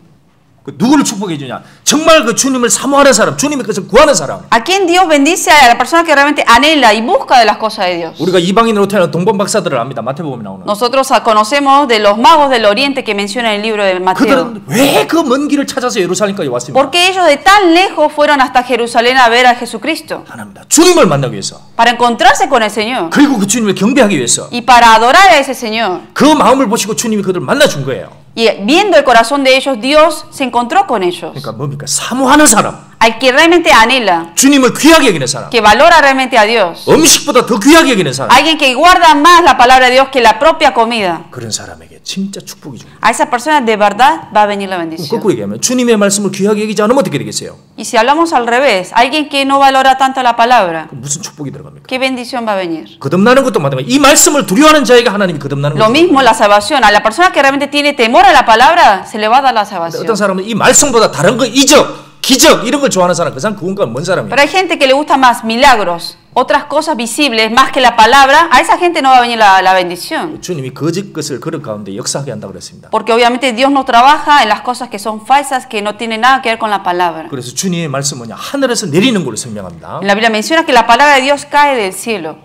그 누구를 축복해 주냐? 정말 그 주님을 사모하는 사람, 주님의 것을 구하는 사람. ¿A quién Dios bendice? A la persona que realmente anhela y busca de las cosas de Dios. 우리가 이방인으로 태어난 동방 박사들을 압니다. 마태복음에 나오는. Nosotros conocemos de los magos del oriente que menciona en el libro de Mateo. 그들은 왜 그 먼 길을 찾아서 예루살렘까지 왔습니까? Porque ellos de tan lejos fueron hasta Jerusalén a ver a Jesucristo. 하나입니다. 주님을 만나기 위해서. Para encontrarse con el Señor. 그리고 그 주님을 경배하기 위해서. Y para adorar a ese Señor. 그 마음을 보시고 주님이 그들을 만나 준 거예요. Y viendo el corazón de ellos, Dios se encontró con ellos. 그러니까 뭡니까? 사모하는 사람. Al que realmente anhela, 주님을 귀하게 여기는 사람. que valora realmente a Dios. 음식보다 더 귀하게 여기는 사람. Alguien que guarda más la palabra de Dios que la propia comida. 그런 사람에게 진짜 축복이 줍니다. A esa persona de verdad va a venir la bendición. 거꾸로 얘기하면 주님의 말씀을 귀하게 여기지 않으면 어떻게 되겠어요? Y si hablamos al revés, alguien que no valora tanto la palabra, 그럼 무슨 축복이 들어갑니까? ¿qué bendición va a venir? 거듭나는 것도 마찬가지. 이 말씀을 두려워하는 자에게 하나님이 거듭나는 Lo 거죠. mismo la salvación. A la persona que realmente tiene temor a la palabra, se le va a dar la salvación. 어떤 사람은 이 말씀보다 다른 거 이적, 기적 이런 걸 좋아하는 사람, 그 사람 그건가 뭔 사람이에요? Pero hay gente que le gusta más milagros, otras cosas visibles, más que la palabra. A esa gente no va a venir la bendición. 주님이 거짓 것을 그릇 가운데 역사하게 한다고 그랬습니다. Porque obviamente Dios no trabaja en las cosas que son falsas, que no tienen nada que ver con la palabra. 그래서 주님의 말씀은 하늘에서 내리는 걸로 설명합니다. En la Biblia menciona que la palabra de Dios cae del cielo.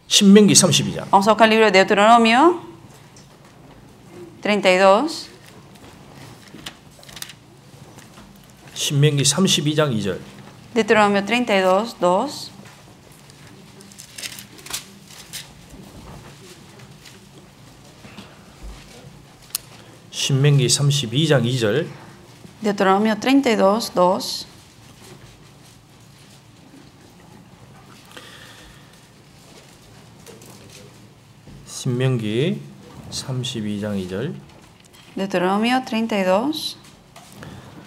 신명기 32장. Vamos a buscar el libro de Deuteronomio 32. 신명기 32장 2절. Deuteronomio 32, 2. 신명기 32장 2절. Deuteronomio 32, 2. 신명기 32장 2절. Deuteronomio 32.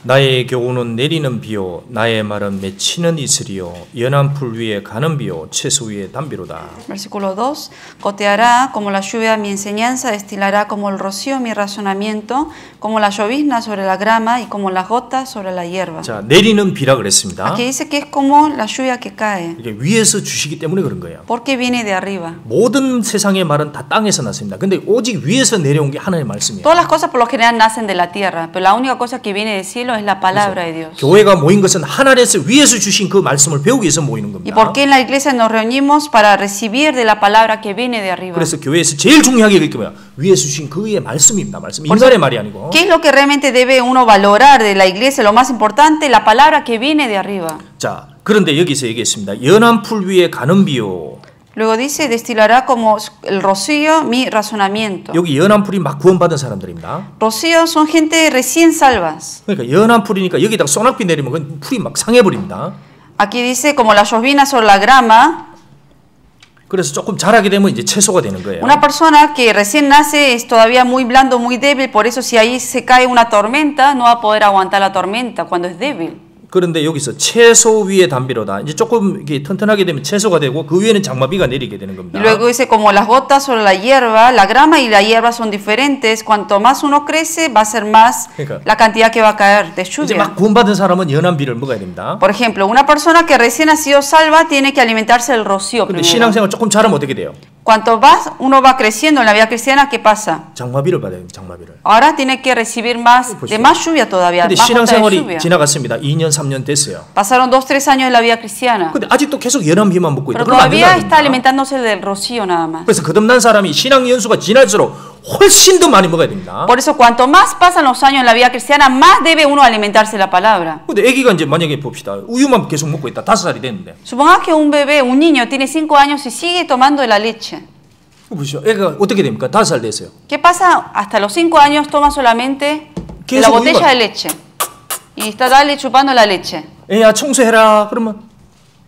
나의 교훈은 내리는 비요 나의 말은 맺히는 이슬이요 연한 풀 위에 가는 비요 채소 위에 담비로다. Versículo 2. Goteará como la lluvia mi enseñanza, destilará como el rocío mi razonamiento, como la llovizna sobre la grama y como las gotas sobre la hierba. 자, 내리는 비라 그랬습니다. Aquí dice que es como la lluvia que cae, 이게 위에서 주시기 때문에 그런 거예요. porque viene de arriba. 모든 세상의 말은 다 땅에서 났습니다. 근데 오직 위에서 내려온 게 하나님의 말씀이에요. Todas las cosas por lo general nacen de la tierra, pero la única cosa que viene del cielo es la palabra de Dios. 교회가 모인 것은 하나님에서 위에서 주신 그 말씀을 배우기 위해서 모이는 ¿Y 겁니다. por qué en la iglesia nos reunimos? Para recibir de la palabra que viene de arriba. 그래서 교회에서 제일 중요하게 여길 거면 위에서 주신 그의 말씀입니다. 말씀. 인간의 말이 아니고. ¿Qué es lo que realmente debe uno valorar de la iglesia? Lo más importante, la palabra que viene de arriba. 자, 그런데 여기서 얘기했습니다. 연한 풀 위에 가는 비요. Luego dice, destilará como el rocío mi razonamiento. 여기 연한 풀이 막 구원받은 사람들입니다. Rocío son gente recién salvas. 그러니까 연한 풀이니까 여기다가 소낙비 내리면 그 풀이 막 상해버립니다. Aquí dice, como la llovizna sobre la grama. 그래서 조금 자라게 되면 이제 채소가 되는 거예요. Una persona que recién nace es todavía muy blando, muy débil, por eso si ahí se cae una tormenta, no va a poder aguantar la tormenta cuando es débil. 그런데 여기서 채소 위에 담비로다. 이제 조금 이렇게 튼튼하게 되면 채소가 되고 그 위에는 장마비가 내리게 되는 겁니다. Y luego dice, como las gotas sobre la hierba, la grama y la hierba son diferentes. Cuanto más uno crece, va a ser más 그러니까 la cantidad que va a caer de 이제 lluvia. 막 구원받은 사람은 연한 비를 먹어야 됩니다. Por ejemplo, una persona que recién ha sido salva tiene que alimentarse del rocío 근데 primero. 신앙생활 조금 자라면 어떻게 돼요? Cuanto más uno va creciendo en la vida cristiana, ¿qué pasa? 장마비를 받아야 돼요. 장마비를. Ahora tiene que recibir más, de más lluvia todavía, 근데 más gota de 신앙생활이 lluvia. 지나갔습니다. 2년, 3년 됐어요. Pasaron 2-3 años de la vida cristiana, 근데 아직도 계속 연한 비만 먹고 있다. pero 그러면 안 todavía 된다는 está 겁니다. alimentándose del rocío nada más. 그래서 거듭난 사람이 신앙 연수가 지날수록 훨씬 더 많이 먹어야 됩니다. Por eso, cuanto más pasan los años en la vida cristiana, más debe uno alimentarse de la palabra. 근데 아기가 이제 만약에 봅시다. 우유만 계속 먹고 있다. 5살이 됐는데. Supongamos que un bebé, un niño, tiene 5 años y sigue tomando de la leche. 보시죠. 애가 어떻게 됩니까? 5살 됐어요. ¿Qué pasa? Hasta los 5 años toma solamente de la botella de leche. Y está dale chupando la leche. 애야 청소해라. 그러면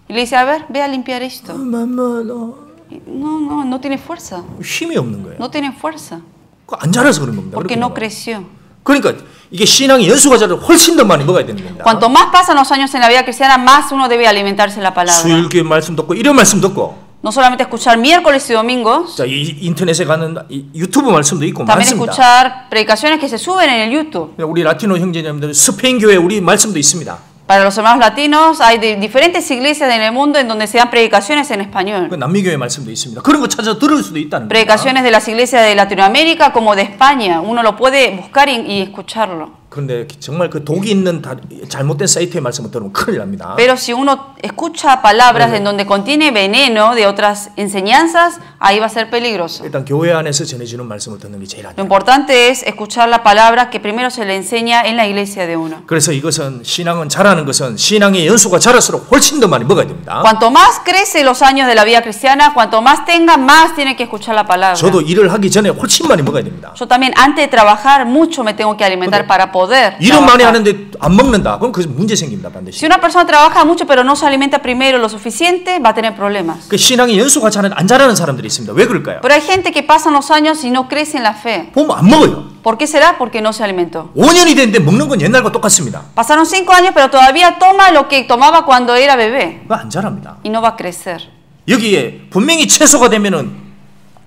Y le dice, a ver, ve a limpiar esto. 엄마 너 No tiene fuerza. 힘이 없는 거예요. No tiene fuerza. 그거 안 자라서 그런 겁니다. Porque 그렇게 no 되면. creció. 그러니까 이게 신앙의 연수가 자라 훨씬 더 많이 먹어야 되는 겁니다. Cuanto más pasan los años en la vida cristiana, más uno debe alimentarse de la palabra. 수요일교회 말씀 듣고 이런 말씀 듣고 No solamente escuchar miércoles y domingos, 자, 이 인터넷에 가는 이 유튜브 말씀도 있고 también 많습니다. escuchar predicaciones que se suben en el YouTube. 우리 라티노 형제님들 스페인 교회 우리 말씀도 있습니다. Para los hermanos latinos hay diferentes iglesias en el mundo en donde se dan predicaciones en español. 그 남미 교회 말씀도 있습니다. 그런 거 찾아 들을 수도 있다는 겁니다. Predicaciones de las iglesias de Latinoamérica como de España. Uno lo puede buscar y escucharlo. 그런데 정말 그 독이 있는 잘못된 사이트의 말씀을 들으면 큰일 납니다. Pero si uno escucha palabras en donde contiene veneno de otras enseñanzas, ahí va a ser peligroso. 일단 교회 안에서 전해지는 말씀을 듣는 게 제일 Lo 안돼요. importante es escuchar la palabra que primero se le enseña en la iglesia de uno. 그래서 이것은 신앙은 자라는 것은 신앙의 연수가 자랄수록 훨씬 더 많이 먹어야 됩니다. Cuanto más crece los años de la vida cristiana, cuanto más tenga, más tiene que escuchar la palabra. 저도 일을 하기 전에 훨씬 많이 먹어야 됩니다. Yo también antes de trabajar mucho me tengo que alimentar para poder 일은 많이 trabajar. 하는데 안 먹는다. 그럼 그 문제 생깁니다. 반드시. Si una persona trabaja mucho pero no se alimenta primero lo suficiente, va a tener problemas. 그 신앙의 연수가 안 자라는 사람들이 있습니다. 왜 그럴까요? Pero hay gente que pasan los años y no crece en la fe. 보면 안 먹어요. ¿Por qué será? Porque no se alimentó. 5년이 됐는데 먹는 건 옛날과 똑같습니다. Pasaron 5 años pero todavía toma lo que tomaba cuando era bebé 그거 안 자랍니다. y no va a crecer. 여기에 분명히 채소가 되면은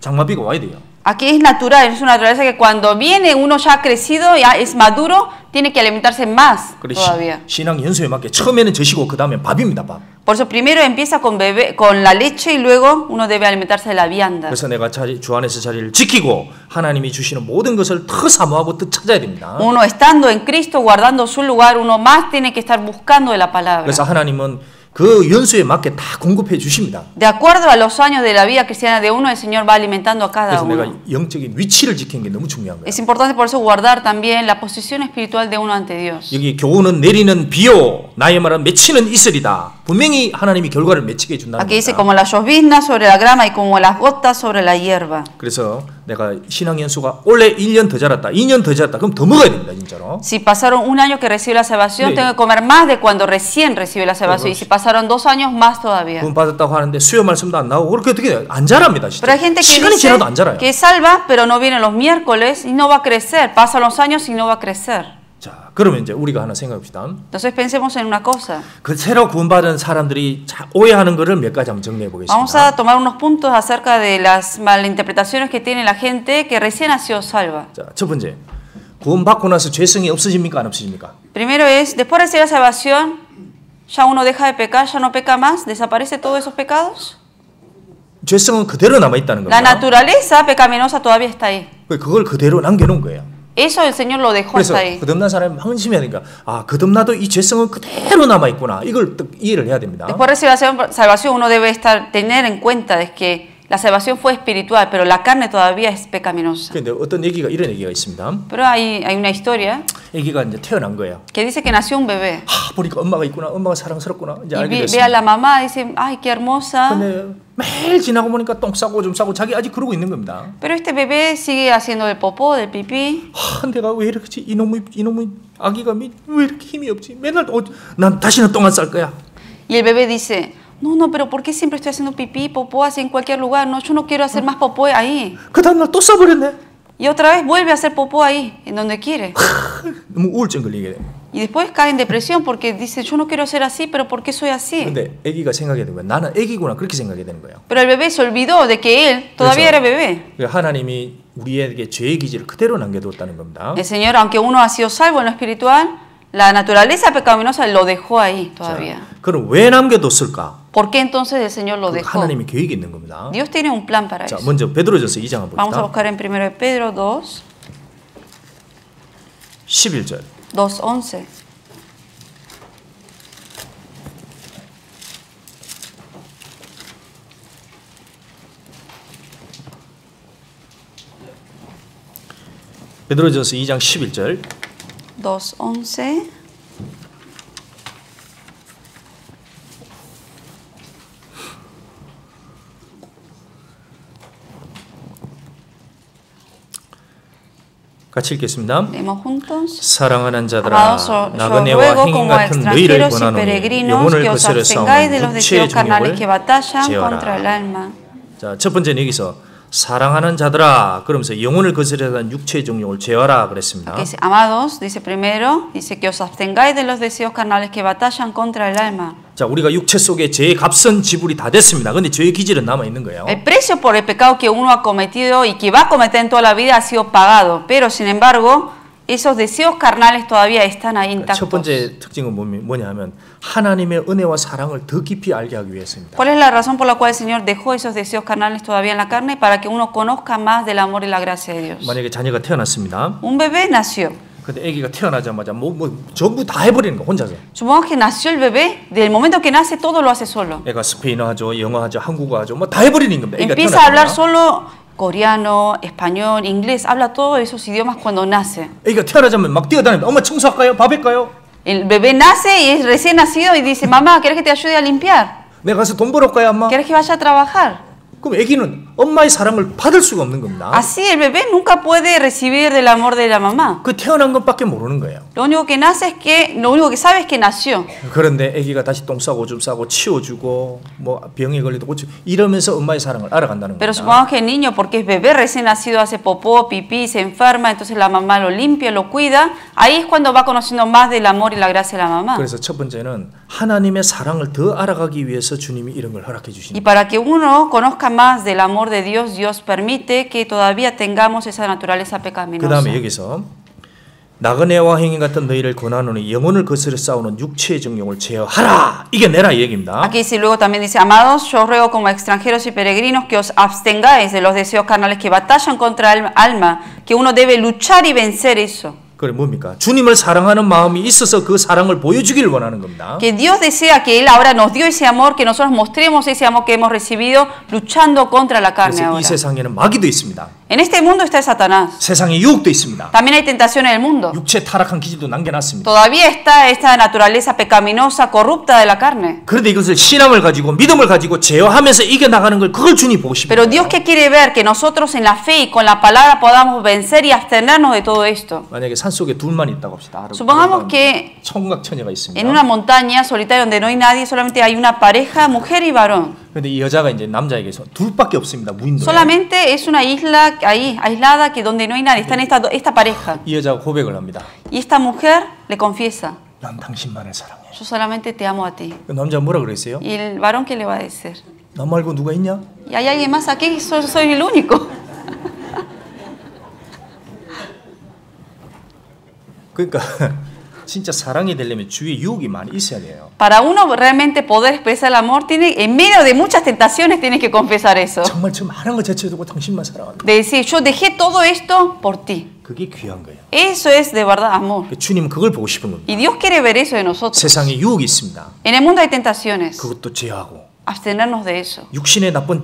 장마비가 와야 돼요. Aquí es natural, es una naturaleza que cuando viene uno ya crecido, ya es maduro, tiene que alimentarse más 그래 todavía. 신앙 연수에 맞게 처음에는 젖이고 그 다음에 밥입니다. 밥. Por eso primero empieza con la leche y luego uno debe alimentarse de la vianda. 그래서 내가 주 안에서 자리를 지키고 하나님이 주시는 모든 것을 더 사모하고 더 찾아야 됩니다. Uno estando en Cristo, guardando su lugar, uno más tiene que estar buscando de la palabra. 그래서 하나님은 그 연수에 맞게 다 공급해 주십니다. De acuerdo a los años de la vida cristiana de uno, el Señor va alimentando a cada 그래서 내가 uno. 영적인 위치를 지키는 게 너무 중요한 거예요. Es importante por eso guardar también la posición espiritual de uno ante Dios. 여기 교훈은 내리는 비요 나의 말은 맺히는 이슬이다. 분명히 하나님이 결과를 맺히게 해준다는 Aquí dice 겁니다. como las lloviznas sobre la grama y como las gotas sobre la hierba. 그래서 내가 신앙 연수가 올해 1년 더 자랐다, 2년 더 자랐다, 그럼 더 먹어야 됩니다, 진짜로. Si pasaron un año que recibió la salvación, Sí. tengo que comer más de cuando recién recibió la salvación. Y si pasaron 2 años, más todavía. 구원 받았다고 하는데 수요 말씀도 안 나오고 그렇게 어떻게 돼요? 안 자랍니다, Pero hay 진짜. gente que 시간이 dice 지나도 안 자라요. que es salva, pero no viene los miércoles y no va a crecer. Pasan los años y no va a crecer. 자, 그러면 이제 우리가 하나 생각합시다. Entonces pensemos en una cosa. 그 새로 구원받은 사람들이 오해하는 거를 몇 가지 한번 정리해 Vamos 보겠습니다. a tomar unos puntos acerca de las malinterpretaciones que tiene la gente que recién ha sido salva. 자, 첫 번째, 구원받고 나서 죄성이 없어집니까, 안 없어집니까? Primero es, después de recibir la salvación, ¿ya uno deja de pecar, ya no peca más? ¿Desaparece todos esos pecados? 죄성은 그대로 남아 있다는 La 겁니다. naturaleza pecaminosa todavía está ahí. 그걸 그대로 남겨놓은 거예요. Eso el Señor lo dejó 그래서 hasta ahí. 거듭난 사람이 방심해야 되니까 아 거듭나도 이 죄성은 그대로 남아 있구나 이걸 또 이해를 해야 됩니다. Después de recibir la salvación uno debe tener en cuenta de que la salvación fue espiritual, pero la carne todavía es pecaminosa. 그런데 어떤 얘기가 이런 얘기가 있습니다. Pero hay una historia 아기가 이제 태어난 거예요. que dice que nació un bebé. 보니까 엄마가 있구나, 엄마가 사랑스럽구나 이제 Y 알게 ve a 됐습니다. la mamá y dice, ay, qué hermosa. 근데 매일 지나고 보니까 똥 싸고 좀 싸고 자기 아직 그러고 있는 겁니다. Pero este bebé sigue haciendo el popó, del pipí. 내가 왜 이렇게 이놈의 아기가 왜 이렇게 힘이 없지? 맨날 난 다시는 똥 안 쌀 거야. Y el bebé dice, No, no, pero ¿por qué siempre estoy haciendo pipí, popó así en cualquier lugar? No, yo no quiero hacer más popó ahí. 그 다음날 또 싸버렸네. Y otra vez vuelve a hacer popó ahí, en donde quiere. 너무 우울증 걸리게 돼. Y después cae en depresión porque dice, yo no quiero ser así, pero ¿por qué soy así? 근데 아기가 생각해야 되는 거야. 나는 아기구나 그렇게 생각해야 되는 거예요. Pero el bebé se olvidó de que él todavía era bebé. 하나님이 우리에게 죄의 기질을 그대로 남겨두었다는 겁니다. El Señor, aunque uno ha sido salvo en lo espiritual, la naturaleza pecaminosa lo dejó ahí todavía. 그럼 왜 남겨뒀을까? ¿Por qué entonces el Señor lo dejó? 하나님이 계획이 있는 겁니다. Dios tiene un plan para 자, eso. 먼저 베드로전서 2장 한번 Vamos a 봅시다. buscar en 1 de Pedro 2, 11절. 2:11. 베드로전서 2장 11절. 2:11. 같이 읽겠습니다. Leemos juntos. 사랑하는 자들아, Amados, yo 나그네와 ruego 행인 como 같은 너희를 extranjeros y 권하노니 peregrinos 영혼을 que os 거스려 abstengáis de los 싸우는 육체의 deseos carnales que 정욕을 batallan contra el 제어하라. alma. 자, 첫 번째는 여기서 사랑하는 자들아 그러면서 영혼을 거스려는 육체의 정욕을 제어하라 그랬습니다. Aquí dice, amados, dice primero, dice que os abstengáis de los deseos carnales que batallan contra el alma. 자, 우리가 육체 속에 죄의 값은 지불이 다 됐습니다. 근데 죄의 기질은 남아 있는 거예요. El precio por el pecado que uno ha cometido y que va a cometer en toda la vida ha sido pagado, pero sin embargo, esos deseos carnales todavía están ahí 첫 intactos. 번째 특징은 뭐냐 하면 하나님의 은혜와 사랑을 더 깊이 알게 하기 위해서입니다. ¿Cuál es la razón por la cual el Señor dejó esos deseos carnales todavía en la carne? Para que uno conozca más del amor y la gracia de Dios. 만약에 자녀가 태어났습니다. Un bebé nació. 근데 아기가 태어나자마자 전부 다 해버리는 거 혼자서. Supongamos que nació el bebé, del momento que nace todo lo hace solo. 애가 스페인어 하죠, 영어 하죠, 한국어 하죠, 뭐 다 해버리는 겁니다. 애기가 Empieza a hablar 태어나자마자. solo coreano, español, inglés, habla todos esos idiomas cuando nace. 애기가 태어나자마자 막 뛰어다닙니다. 엄마 청소할까요? 밥 할까요? El bebé nace y es recién nacido y dice, mamá, ¿quieres que te ayude a limpiar? 내가 가서 돈 벌을까요, 엄마? ¿Quieres que vaya a trabajar? 그럼 애기는 엄마의 사랑을 받을 수가 없는 겁니다. Así el bebé nunca puede recibir del amor de la mamá. 그 태어난 것밖에 모르는 거예요. Lo único que nace es que, lo único que sabe es que nació. 그런데 아기가 다시 똥 싸고 오줌 싸고 치워주고 뭐 병에 걸려도 고치고 이러면서 엄마의 사랑을 알아간다는 Pero 겁니다. supongamos que el niño, porque es bebé recién nacido, hace popó, pipí, se enferma, entonces la mamá lo limpia, lo cuida. Ahí es cuando va conociendo más del amor y la gracia de la mamá. 그래서 첫 번째는 하나님의 사랑을 더 알아가기 위해서 주님이 이런 걸 허락해 Y 주십니다. para que uno conozca más del amor de Dios, Dios permite que todavía tengamos esa naturaleza 그 pecaminosa. 다음에 여기서 나그네와 행인 같은 너희를 권하노니 영혼을 거스려 싸우는 육체의 정욕을 제어하라. 이겨내라 이 얘기입니다. Aquí dice, luego también dice, amados, yo ruego como extranjeros y peregrinos que os abstengáis de los deseos carnales que batallan contra el alma, que uno debe luchar y vencer eso. 그래 뭡니까? 주님을 사랑하는 마음이 있어서 그 사랑을 보여주기를 원하는 겁니다. Que Dios desea que Él ahora nos dio ese amor, que nosotros mostremos ese amor que hemos recibido luchando contra la carne 그래서 ahora. 이 세상에는 마귀도 있습니다. En este mundo está Satanás. 세상에 유혹도 있습니다. También hay tentación en el mundo. 육체 타락한 기질도 남겨놨습니다. Todavía está esta naturaleza pecaminosa, corrupta de la carne. 그런데 이것을 신앙을 가지고 믿음을 가지고 제어하면서 이겨나가는 걸 그걸 주님 보고 싶어요. Pero Dios que quiere ver que nosotros en la fe y con la palabra podamos vencer y abstenernos de todo esto. 만약에 산속에 둘만 있다고 합시다. Supongamos que 청각처녀가 있습니다. en una montaña solitaria donde no hay nadie, solamente hay una pareja, mujer y varón. 근데 이 여자가 이제 남자에게서 둘밖에 없습니다. 무인도에. Solamente es una isla ahí, aislada, que donde no hay nadie. Está en esta pareja. 이 여자가 고백을 합니다. Y esta mujer le confiesa, 난 당신만을 사랑해. yo solamente te amo a ti. 그 남자 뭐라 그랬어요? Y el varón, ¿qué le va a decir? 나 말고 누가 있냐? ¿Y hay alguien más aquí? Soy el único. 그러니까 진짜 사랑이 되려면 주위에 유혹이 많이 있어야 돼요. Para uno realmente poder expresar el amor, tiene, en medio de muchas tentaciones tienes que confesar eso. 정말 저 많은 걸 제쳐두고 당신만 사랑한다. De decir, yo dejé todo esto por ti. 그게 귀한 거예요. Eso es de verdad amor. 주님은 그걸 보고 싶은 겁니다. Y Dios quiere ver eso de nosotros. 세상에 유혹이 있습니다. En el mundo hay tentaciones. 그것도 제어하고 Abstenernos de eso. 육신의 나쁜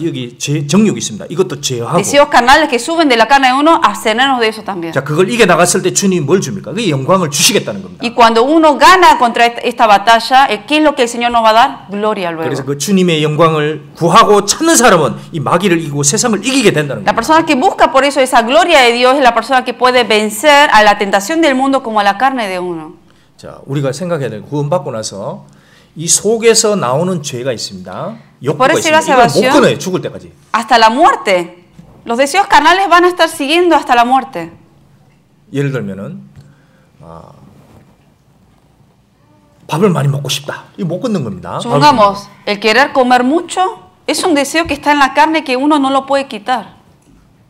여기 정욕이 있습니다. 이것도 제어하고. Deseos carnales que suben de la carne de uno, abstenernos de eso también. 자, 그걸 이겨 나갔을 때 주님이 뭘 줍니까? 그 영광을 주시겠다는 겁니다. Y cuando uno gana contra esta batalla, ¿qué es lo que el Señor nos va a dar? Gloria 그래서 luego. 그 주님의 영광을 구하고 찾는 사람은 이 마귀를 이기고 세상을 이기게 된다는 La 겁니다. persona que busca por eso esa gloria de Dios es la persona que puede vencer a la tentación del mundo como a la carne de uno. 자, 우리가 생각해야 될 구원받고 나서 이 속에서 나오는 죄가 있습니다. 욕구가 Por eso 있습니다. la 이걸 못 salvación- 끊어요. 죽을 때까지. Hasta la muerte. Los deseos carnales van a estar siguiendo hasta la muerte. 예를 들면은 밥을 많이 먹고 싶다. 이거 못 끊는 겁니다. Supongamos, el querer comer mucho es un deseo que está en la carne que uno no lo puede quitar.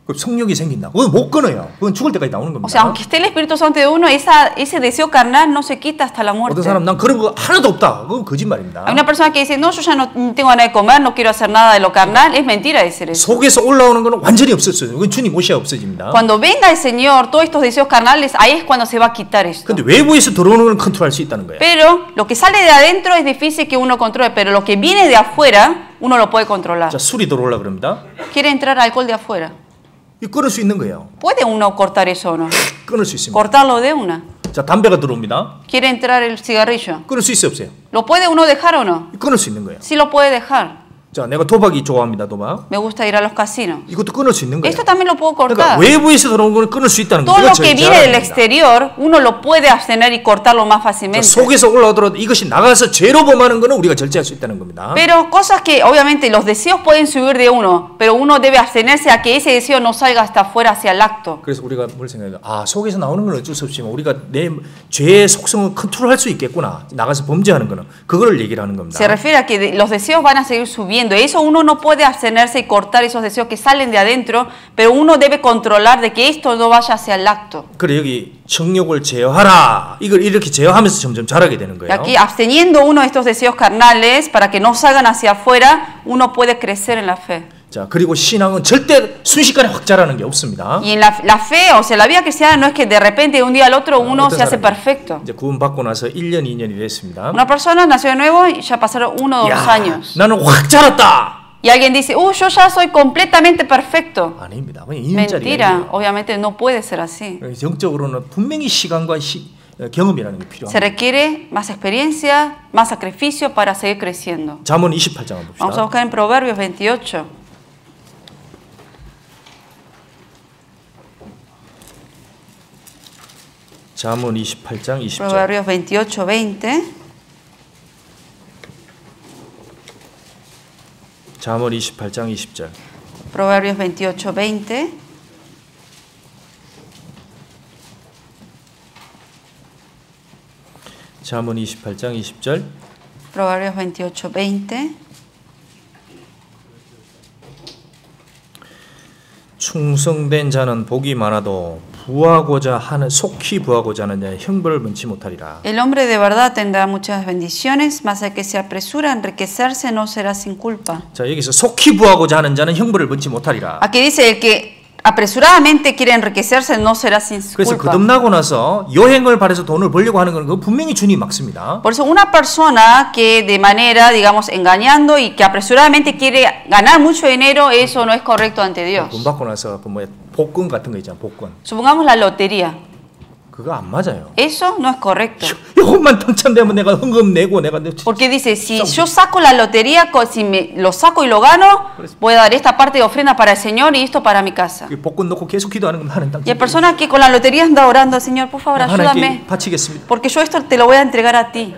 그 성욕이 생긴다. 그건 못 끊어요. 그건 죽을 때까지 나오는 겁니다. O sea, aunque esté el Espíritu Santo de uno, ese deseo carnal no se quita hasta la muerte. 어떤 사람 난 그런 거 하나도 없다. 그건 거짓말입니다. Hay una persona que dice, no, yo ya no tengo ganas de comer, no quiero hacer nada de lo carnal. Es mentira decir eso. 속에서 올라오는 거는 완전히 없었어요. 그건 주님 오셔야 없어집니다. Cuando venga el Señor, todos estos deseos carnales, ahí es cuando se va a quitar esto. 근데 외부에서 들어오는 건 컨트롤할 수 있다는 거예요. Pero lo que sale de adentro es difícil que uno controle, pero lo que viene de afuera, uno lo puede controlar. 자, 술이 들어오려 그럽니다. Quiere entrar alcohol de afuera. 이 끊을 수 있는 거예요. ¿Puede uno cortar eso o no? 끊을 수 있습니다. Cortarlo de una. 자, 담배가 들어옵니다. Quiere entrar el cigarrillo. 끊을 수 있어요, 없어요? ¿Lo puede uno dejar o no? 끊을 수 있는 거예요. Sí lo puede dejar. 자, 내가 도박이 좋아합니다, 도박. Me gusta ir a los casinos. 이것도 끊을 수 있는 거예요. Esto también lo puedo 그러니까 cortar. 외부에서 들어오는 건 끊을 수 있다는 Todo 거예요. lo que viene del exterior, uno lo puede abstener y cortarlo más fácilmente. 속에서 올라오더라도 이것이 나가서 죄로 범하는 거는 우리가 절제할 수 있다는 겁니다. Pero cosas que obviamente los deseos pueden subir de uno, pero uno debe abstenerse a que ese deseo no salga hasta afuera hacia el acto. 그래서 우리가 뭘 생각해요? 아, 속에서 나오는 건 어쩔 수 없지만 우리가 내 죄의 속성을 컨트롤할 수 있겠구나. 나가서 범죄하는 거는 그거를 얘기를 하는 겁니다. Se refiere a que los deseos van a seguir subiendo. Eso uno no puede abstenerse y cortar esos deseos que salen de adentro, pero uno debe controlar de que esto no vaya hacia el acto. 그래 여기 정욕을 제어하라. 이걸 이렇게 제어하면서 점점 자라게 되는 Y 거예요. aquí, absteniendo uno de estos deseos carnales para que no salgan hacia afuera, uno puede crecer en la fe. 자, 그리고 신앙은 절대 순식간에 확 자라는 게 없습니다. Y en la fe, o sea, la vida cristiana no es que de repente de un día al otro uno 어떤 se hace 사람이 perfecto. 이제 구원 받고 나서 1년, 2년이 됐습니다. Una persona nació de nuevo y ya pasaron 1 o 2 야, años. 나는 확 자랐다. Y alguien dice, yo ya soy completamente perfecto. 아닙니다. 그냥 2년짜리예요. Mentira, obviamente no puede ser así. 영적으로는 분명히 시간과 경험이라는 게 Se 필요합니다. requiere más experiencia, más sacrificio para seguir creciendo. 잠언 28장 한번 Vamos a 봅시다. buscar en Proverbios 28. 잠언 28장 20절. Proverbios 28, 20. 잠언 28장 20절. Proverbios 28, 20. 잠언 28장 20절. Proverbios 28, 20. 충성된 자는 복이 많아도 부하고자 하는 속히 부하고자 하는 자의 형벌을 면치 못하리라. El hombre de verdad tendrá muchas bendiciones, mas el que se apresura a enriquecerse no será sin culpa. 자, 여기서 속히 부하고자 하는 자는 형벌을 면치 못하리라. Aquí dice, el que apresuradamente quiere enriquecerse no será sin 그래서 culpa. 거듭나고 나서 여행을 바래서 돈을 벌려고 하는 건 그거 분명히 주님이 막습니다. Por eso una persona que de manera, digamos, engañando y que apresuradamente quiere ganar mucho dinero, eso no es correcto ante Dios. 돈 받고 나서 그 뭐야 복권 같은 거 있잖아, 복권. Supongamos la lotería. 그거 안 맞아요. Eso no es correcto. 이것만 당첨되면 내가 헌금 내고 내가 Porque dice, si yo saco la lotería, si me lo saco y lo gano, voy a dar esta parte de ofrenda para el Señor y esto para mi casa. 그 복권 넣고 계속 기도하는 건 하나님 Y hay 당첨. personas que con la lotería anda orando, Señor, por favor, ayúdame, 하나님께 바치겠습니다. porque yo esto te lo voy a entregar a ti.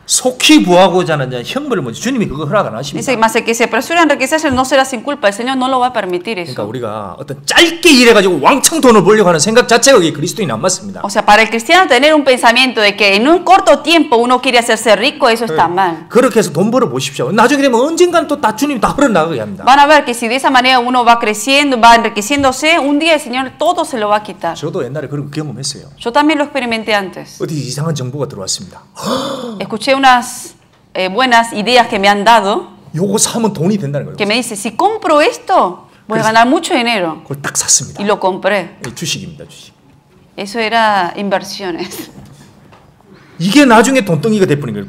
속히 부하고자 하는 자는 형벌을 먼저 주님이 그거 허락 안 하십니다. Dice, mas el que se apresura a enriquecerse no será sin culpa. El Señor no lo va a permitir 그러니까 eso. 우리가 어떤 짧게 일해가지고 왕창 돈을 벌려고 하는 생각 자체가 이게 그리스도인 안 맞습니다. O sea, para el cristiano tener un pensamiento de que en un corto tiempo uno quiere hacerse rico, eso está mal. 그렇게 해서 돈 벌어 보십시오. 나중에 되면 언젠가는 또 다 주님이 다 흘러 나가게 합니다. Van a ver que si de esa manera uno va creciendo, va enriqueciéndose, un día el Señor todo se lo va a quitar. 저도 옛날에 그런 거 경험했어요. Yo también lo experimenté antes. 어디 이상한 정보가 들어왔습니다. Escuché unas buenas ideas que me han dado, 요거 사면 돈이 된다는 거예요. que me dice, si compro esto, voy a ganar mucho dinero. 그걸 딱 샀습니다. Y lo compré. 주식입니다, 주식. Eso era inversiones. 이게 나중에 돈덩이가 돼버린 거예요.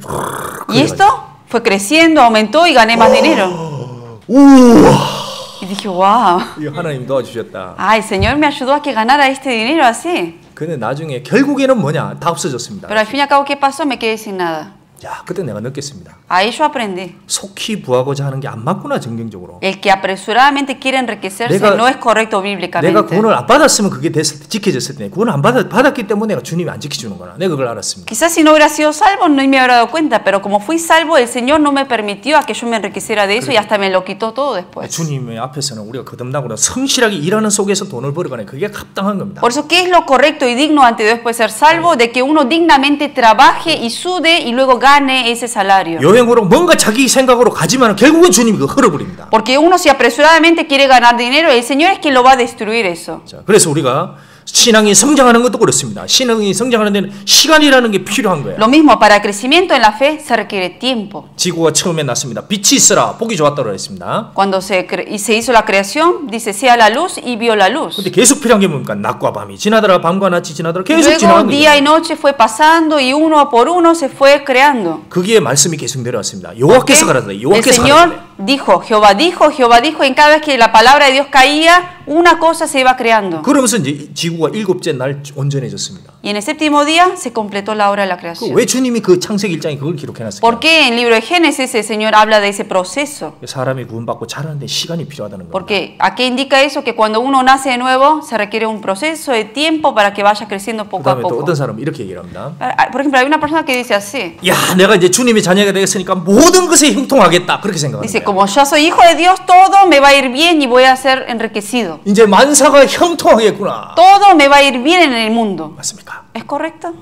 Y esto fue creciendo, aumentó y gané más dinero. 우와, Y dije, wow, 이거 하나님 도와주셨다. el Señor me ayudó a que ganara este dinero así. 근데 나중에 결국에는 뭐냐? 다 없어졌습니다. Pero al fin y al cabo, ¿qué pasó? Me quedé sin nada. 야, 그때 내가 느꼈습니다. Ahí yo aprendí. 속히 부하고자 하는 게 안 맞구나, 정경적으로. El que apresuradamente quiere enriquecerse 내가- no es correcto 내가 bíblicamente. 구원을 안 받았으면 그게 됐을 때, 지켜졌을 때, 구원을 안 받았기 때문에 내가 주님이 안 지켜주는구나. 내가 그걸 알았습니다. Quizás si no hubiera sido salvo no me hubiera dado cuenta, pero como fui salvo, el Señor no me permitió a que yo me enriqueciera de eso y hasta me lo quitó todo después. 주님의 앞에서는 우리가 거듭나고 성실하게 일하는 속에서 돈을 벌어가는 그게 합당한 겁니다. Por eso, ¿qué es lo correcto y digno ante Dios después de ser salvo? De que uno dignamente trabaje y sude y luego gane ese salario. 여행으로 뭔가 자기 생각으로 가지만 결국은 주님이 그거 흘어버립니다. Porque uno si apresuradamente quiere ganar dinero, el Señor es quien lo va a destruir eso. 자, 그래서 우리가 신앙이 성장하는 것도 그렇습니다. 신앙이 성장하는 데는 시간이라는 게 필요한 거예요. Lo mismo, para crecimiento en la fe se requiere tiempo. 지구가 처음에 났습니다. 빛이 있으라 보기 좋았다고 했습니다. Cuando se hizo la creación, dice, sea la luz y vio la luz. 근데 계속 필요한 게 뭡니까? 낮과 밤이 지나더라 밤과 낮이 지나더라 계속 Luego 지나가는 día y 거예요. noche fue pasando y uno por uno se fue creando. 거기에 말씀이 계속 내려왔습니다. ¿Por qué? 여호와께서 가라사대. El 여호와께서 Señor 가라사대. dijo, Jehová dijo, Jehová dijo, y en cada vez que la palabra de Dios caía, una cosa se iba creando. 그러면서 이제 지구가 일곱째 날 온전해졌습니다. Y en el séptimo día se completó la obra de la creación. 왜 주님이 그 창세기 1장에 그걸 기록해놨을까요? ¿Por qué en el libro de Génesis el Señor habla de ese proceso? 사람이 구원받고 자라는데 시간이 필요하다는 겁니다. Porque ¿a qué indica eso? Que cuando uno nace de nuevo se requiere un proceso de tiempo para que vaya creciendo poco a 그다음에 또 poco. 어떤 사람은 이렇게 얘기를 합니다. Por ejemplo, hay una persona que dice así. 야, 내가 이제 주님의 자녀가 되겠으니까 모든 것에 형통하겠다. 그렇게 생각하는 Dice, 거예요. como yo soy hijo de Dios, todo me va a ir bien y voy a ser enriquecido. 이제 만사가 형통하겠구나. Todo me va a ir bien en el mundo. 맞습니까? ¿Es correcto?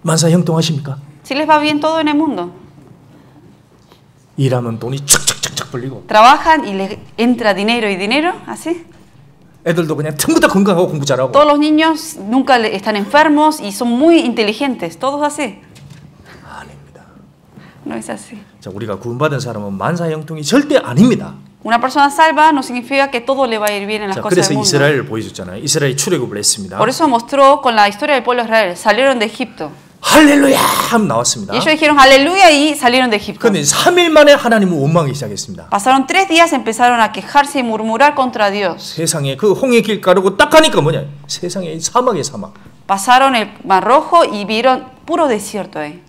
만사 형통하십니까? Si les va bien todo en el mundo. 일하면 돈이 척척척척 벌리고 Trabajan y les entra dinero y dinero, así. 애들도 그냥 틈부터 건강하고 공부 잘하고 Todos los niños nunca están enfermos y son muy inteligentes. Todos así. 아닙니다. No es así. 자, 우리가 구원받은 사람은 만사 형통이 절대 아닙니다. Una persona salva no significa que todo le va a ir bien en las 자, cosas 그래서 del mundo. 이스라엘을 보여줬잖아요. 이스라엘이 출애굽을 했습니다. Por eso mostró con la historia del pueblo de Israel. Salieron de Egipto. 할렐루야 하면 나왔습니다. Y ellos dijeron aleluya y salieron de Egipto. 그런데 3일 만에 하나님은 원망하기 시작했습니다. Pasaron 3 días, empezaron a quejarse y murmurar contra Dios. 세상에 그 홍해 길 가르고 딱 가니까 뭐냐? 세상에 사막에 사막. Pasaron el Mar Rojo y vieron puro desierto ahí.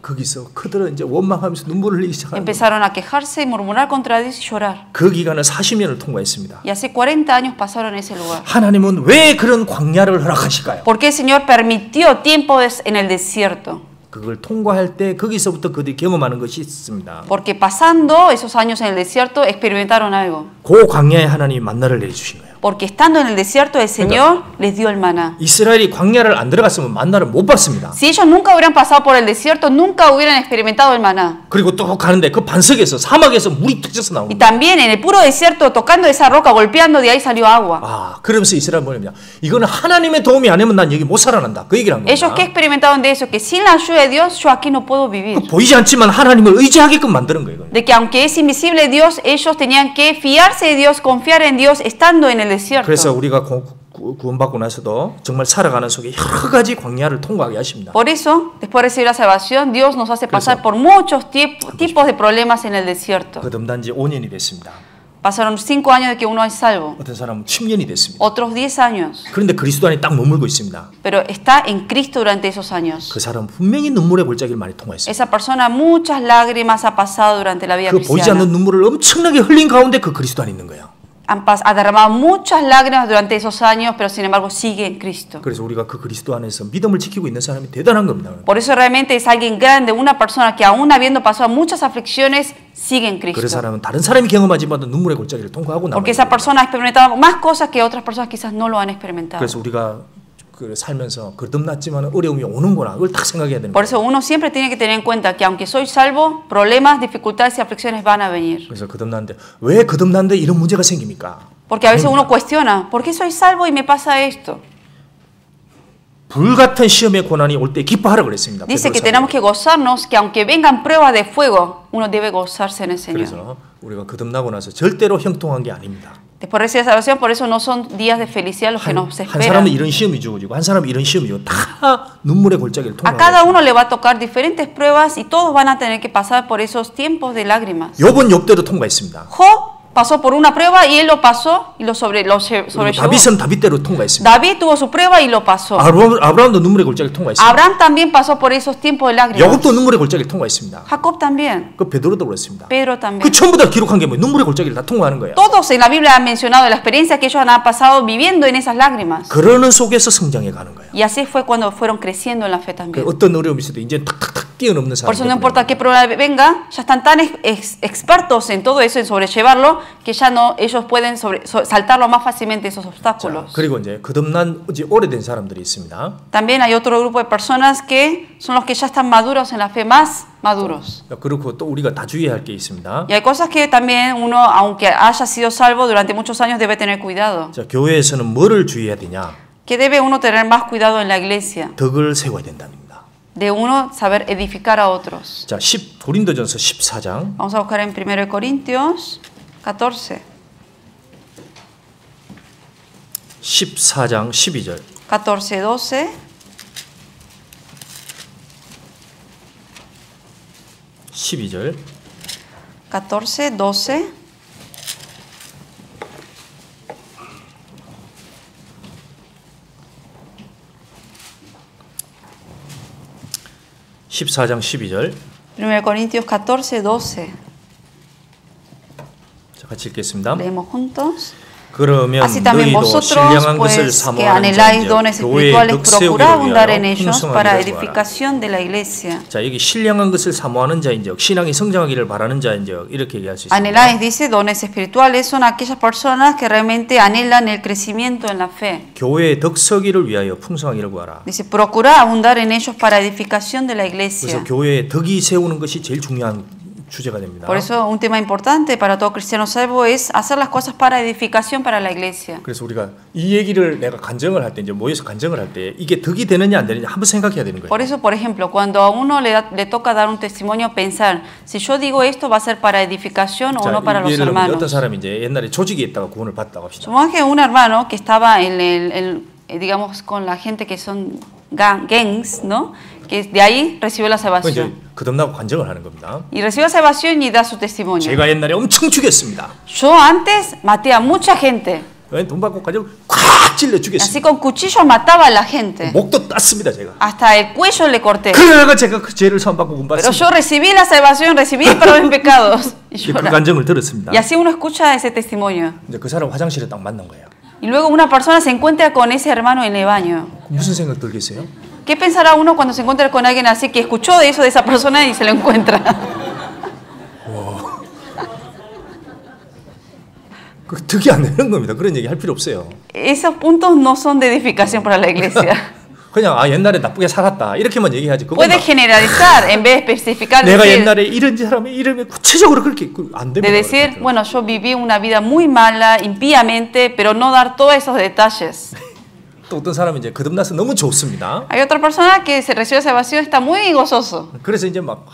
거기서 그들은 이제 원망하면서 눈물을 흘리기 시작하는 거예요. Empezaron a quejarse y murmurar contra Dios y llorar. 그 기간을 40년을 통과했습니다. Y hace 40 años pasaron en ese lugar. 하나님은 왜 그런 광야를 허락하실까요? ¿Por qué el Señor permitió tiempo en el desierto? 그걸 통과할 때 거기서부터 그들이 경험하는 것이 있습니다. Porque pasando esos años en el desierto experimentaron algo. 그 광야에 하나님이 만나를 내려주신 거예요. Porque estando en el desierto el Señor les dio el maná. 이스라엘이 광야를 안 들어갔으면 만나를 못 받습니다. Si ellos nunca hubieran pasado por el desierto, nunca hubieran experimentado el maná. 그리고 또 가는데 그 반석에서 사막에서 물이 터져서 Y 나옵니다. también en el puro desierto, tocando esa roca, golpeando, de ahí salió agua. 아, 그러면서 이스라엘 뭐냐면 이거는 하나님의 도움이 아니면 난 여기 못 살아난다. 그 얘기를 한 Ellos que 겁니다. experimentaron de eso, que sin la ayuda de Dios yo aquí no puedo vivir. 보이지 않지만 하나님을 의지하게끔 만드는 거예요. De que aunque es invisible Dios, ellos tenían que fiarse de Dios, confiar en Dios estando en el desierto. 그래서 우리가 구원받고 나서도 정말 살아가는 속에 여러 가지 광야를 통과하게 하십니다. Por eso, después de recibir la salvación, Dios nos hace pasar por muchos tipos de problemas en el desierto. 거듭난 지 5년이 됐습니다. Pasaron 5 años de que uno es salvo, 어떤 사람은 10년이 됐습니다. otros 10 años, 그런데 그리스도 안에 딱 머물고 있습니다. pero está en Cristo durante esos años. 그 사람은 분명히 눈물의 골짜기를 많이 통과했습니다. Esa persona muchas lágrimas ha pasado durante la vida 그 보이지 cristiana. 않는 눈물을 엄청나게 흘린 가운데 그 그리스도 안에 있는 거예요. Ha derramado muchas lágrimas durante esos años, pero sin embargo sigue en Cristo. 그래서 우리가 그 그리스도 안에서 믿음을 지키고 있는 사람이 대단한 겁니다. Por eso realmente es alguien grande, una persona que aún habiendo pasado muchas aflicciones, sigue en 그 Cristo. 사람은 다른 사람이 경험하지 못한 눈물의 골짜기를 통과하고 나와요. Porque esa persona ha experimentado más cosas que otras personas quizás no lo han experimentado. 그래서 우리가 그 살면서 거듭났지만 어려움이 오는구나. 그걸 딱 생각해야 되는 Por 거예요. eso uno siempre tiene que tener en cuenta que aunque soy salvo, problemas, dificultades y aflicciones van a venir. 그래서 거듭났는데 왜 거듭났는데 이런 문제가 생깁니까? Porque a veces uno cuestiona, ¿por qué soy salvo y me pasa esto? 불같은 시험의 고난이 올 때 기뻐하라 그랬습니다. Dice que 베드로 tenemos que gozarnos, que aunque vengan pruebas de fuego, uno debe gozarse en el Señor. 그래서 우리가 거듭나고 나서 절대로 형통한 게 아닙니다. Después de recibir la salvación, por eso no son días de felicidad los que nos 한 사람은 esperan. 이런 시험이 주어지고 한 사람은 이런 시험이 주고 다 눈물의 골짜기를 A cada 통과하고 uno le va a tocar diferentes pruebas y todos van a tener que pasar por esos tiempos de lágrimas. 욥은 욥대로 통과했습니다. Job pasó por una prueba y él lo pasó y lo 그리고 sobrellevó. 다윗은 다윗대로 통과했습니다. David tuvo su prueba y lo pasó. 아브라함도 눈물의 골짜기를 통과했습니다. Abraham también pasó por esos tiempos de lágrimas. 야곱도 눈물의 골짜기를 통과했습니다. Jacob también. 그 베드로도 그렇습니다. Pedro 그 también. 전부 다 기록한 게 뭐예요? 눈물의 골짜기를 다 통과하는 거예요. Todos en la Biblia han mencionado la experiencia que ellos han pasado viviendo en esas lágrimas. 그러는 속에서 성장해 가는 거예요. Y así fue cuando fueron creciendo en la fe 그 también. 어떤 어려움이 있어도 이제 탁탁탁 뛰어넘는 Por eso no 사람들. importa qué problema venga, ya están tan expertos en todo eso, en sobrellevarlo, que ya no, ellos pueden saltarlo más fácilmente esos obstáculos. 그리고 이제 거듭난 이제 오래된 사람들이 있습니다. También hay otro grupo de personas que son los que ya están maduros en la fe, más maduros. 그리고 또 우리가 다 주의해야 할 게 있습니다. Y hay cosas que también uno, aunque haya sido salvo durante muchos años, debe tener cuidado. 자, 교회에서는 뭐를 주의해야 되냐? Que debe uno tener más cuidado en la iglesia. 덕을 세워야 된답니다. De uno saber edificar a otros. 자, 고린도전서 14장 Vamos a buscar en 1 Corintios 14. 14장 12절. 14, 12. 12절. 14, 12. 14장 12절. 1 Corintios 14, 12. 자, 같이 읽겠습니다. Leemos juntos. 그러면 Así también 너희도 vosotros, 신령한 것을 pues, que 사모하는 anheláis dones 자인즉 교회의 espirituales, 덕세우기를 procurad abundar en 위하여 ellos para 풍성하기를 구하라. edificación de la iglesia. 자, 여기 신령한 것을 사모하는 자인즉 신앙이 성장하기를 바라는 자인즉 이렇게 얘기할 수 있습니다. Anheláis, dice, dones espirituales son aquellas personas que realmente anhelan el crecimiento en la fe. 교회의 덕서기를 위하여 풍성하기를 구하라. Dice, procurad abundar en ellos para edificación de la iglesia. 그래서 교회의 덕이 세우는 것이 제일 중요한 주제가 됩니다. Por eso un tema importante para todo cristiano salvo es hacer las cosas para edificación para la iglesia. 그래서 우리가 이 얘기를 내가 간증을 할 때 이제 모여서 간증을 할 때 이게 덕이 되느냐 안 되느냐 한번 생각해야 되는 거예요. Por eso, por ejemplo, cuando a uno le toca dar un testimonio, pensar, si yo digo esto va a ser para edificación o no para los 예를 들면 어떤 hermanos. 사람이 이제 옛날에 조직에 있다가 구원을 받다고 합시다. Supongamos que un hermano que estaba digamos, con la gente que son gangs, ¿no? Que de ahí recibió la 그 이제 salvación. 거듭나고 간증을 하는 겁니다. Y recibió la salvación y da su testimonio. 제가 옛날에 엄청 죽였습니다. Yo antes maté a mucha gente. 돈 받고 가지고 콱 찔러 Así 죽였습니다. con cuchillo mataba a la gente. 목도 땄습니다 제가. Hasta el cuello le corté. 그래가 제가 그 죄를 사함받고 구원 Pero 받습니다. yo recibí la salvación, recibí el perdón de pecados. Y 그 llora. 간증을 들었습니다. Y así uno escucha ese testimonio. 이제 그 사람 화장실에 딱 만난 거예요. Y luego una persona se encuentra con ese hermano en el baño. 무슨 생각 들겠어요? ¿Qué pensará uno cuando se encuentra con alguien así que escuchó de eso de esa persona y se lo encuentra? 그 득이 안 되는 겁니다. 그런 얘기 할 필요 없어요. Esos puntos no son de edificación para la iglesia. 그냥 옛날에 나쁘게 살았다 이렇게만 얘기하지. 그건 Puede generalizar en vez de especificar, 내가 decir, 옛날에 이런 사람의 이름에 구체적으로 그렇게 안 됩니다. de decir, bueno, yo viví una vida muy mala, impíamente, pero no dar todos esos detalles. 또 어떤 사람은 이제 거듭나서 너무 좋습니다. Hay otra persona que se recibe salvación, está muy gozoso. 그래서 이제 막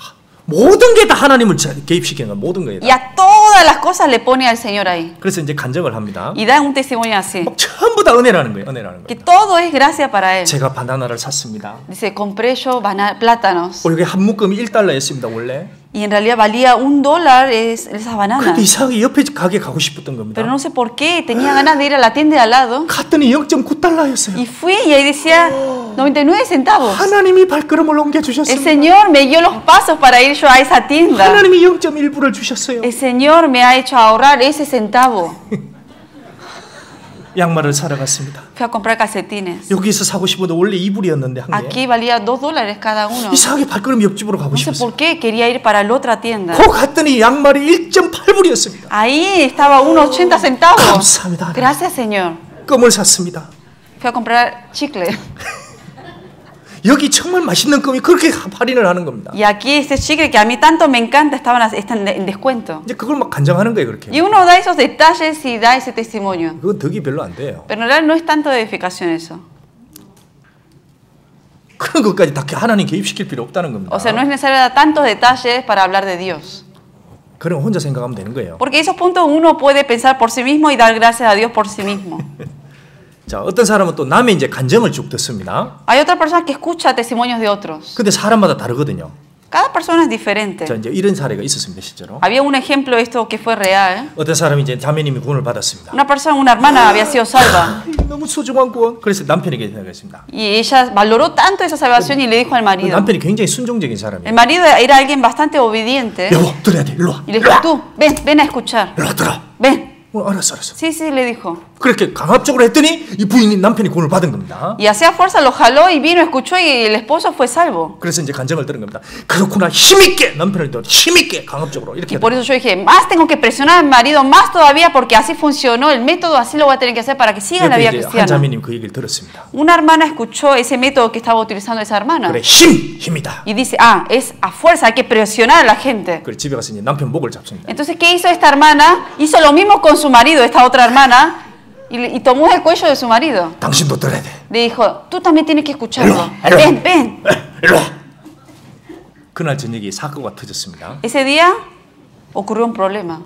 모든 게 다 하나님을 개입시키는 거야. 모든 거에 Y 다. a todas las cosas le pone al Señor ahí. 그래서 이제 간증을 합니다. Y da un testimonio así. 막 전부 다 은혜라는 거예요. 은혜라는 Que 거예요. todo es gracia para Él. 제가 바나나를 샀습니다. Dice, compré yo plátanos. 이게 한 묶음이 1달러였습니다. 원래. Y en realidad valía $1 esas bananas. 근데 이상하게 옆에 가게 가고 싶었던 겁니다. Pero no sé por qué, tenía ganas de ir a la tienda de al lado. 갔더니 0.9달러였어요. Y fui y ahí decía 99 centavos. 하나님이 발걸음을 El 옮겨주셨습니다. Señor me dio los pasos para ir yo a esa tienda. 하나님이 0.1불을 주셨어요. El Señor me ha hecho ahorrar ese centavo. 양말을 사러 갔습니다. Fui a comprar calcetines. 여기서 사고 싶어도 원래 2불이었는데 한 개. Aquí valía $2 cada uno. 이상하게 발걸음 옆집으로 가고 No sé 싶었어요. por qué quería ir para la otra tienda. 거 갔더니 양말이 1.8불이었습니다. Ahí estaba unos 80 centavos. 감사합니다. Gracias, Señor. 껌을 샀습니다. Fui a comprar chicle. 여기 정말 맛있는 껌이 그렇게 할인을 하는 겁니다. Y aquí ese chicle que a mí tanto me encanta están en descuento. 이제 그걸 막 간증하는 거예요, 그렇게. Y uno da esos detalles y da ese testimonio. 그건 덕이 별로 안 돼요. Pero en realidad no es tanto de edificación eso. 그런 것까지 다 하나님 개입시킬 필요 없다는 겁니다. O sea, no es necesario dar tantos detalles para hablar de Dios. 그럼 혼자 생각하면 되는 거예요. Porque esos puntos uno puede pensar por sí mismo y dar gracias a Dios por sí mismo. 자, 어떤 사람은 또 남의 이제 간증을 쭉 듣습니다. Hay otra persona que escucha testimonios de otros. 근데 사람마다 다르거든요. Cada persona es diferente. 자, 이제 이런 사례가 있었습니다, 실제로. Había un ejemplo de esto que fue real. 어떤 사람이 이제 자매님이 구원을 받았습니다. Una persona, una hermana había sido salva 너무 소중한 구원. 그래서 남편에게 생각했습니다. y ella valoró tanto esa salvación y le dijo al marido. 남편이 굉장히 순종적인 El 사람이에요. marido era alguien bastante obediente 여보, 들어야 돼. 일로 와. y le dijo, tú, ven a escuchar, 일로 와, 들어. ven. 알았어. Sí, le dijo. 그렇게 강압적으로 했더니 이 부인이 남편이 구원을 받은 겁니다. Y hacía fuerza, lo jaló y vino, escuchó y el esposo fue salvo. 그래서 이제 간증을 들은 겁니다. 그렇구나, 힘있게 남편을 또 힘있게 강압적으로 이렇게. Y por eso yo dije, más tengo que presionar al marido, más todavía, porque así funcionó el método, así lo voy a tener que hacer para que siga la vida 이제 한 cristiana. 자매님 그 얘기를 들었습니다. Una hermana escuchó ese método que estaba utilizando esa hermana 그래, 힘이다. y dice, es a fuerza, hay que presionar a la gente. 그래 집에 가서 이제 남편 목을 잡습니다. Entonces, ¿qué hizo esta hermana? Hizo lo mismo con su marido, esta otra hermana, y tomó el cuello de su marido. 당신도 들어야 돼. Le dijo, tú también tienes que escucharlo. 일로 와. Ven. 일로 와. 그날 저녁에 사고가 터졌습니다. Ese día ocurrió un problema.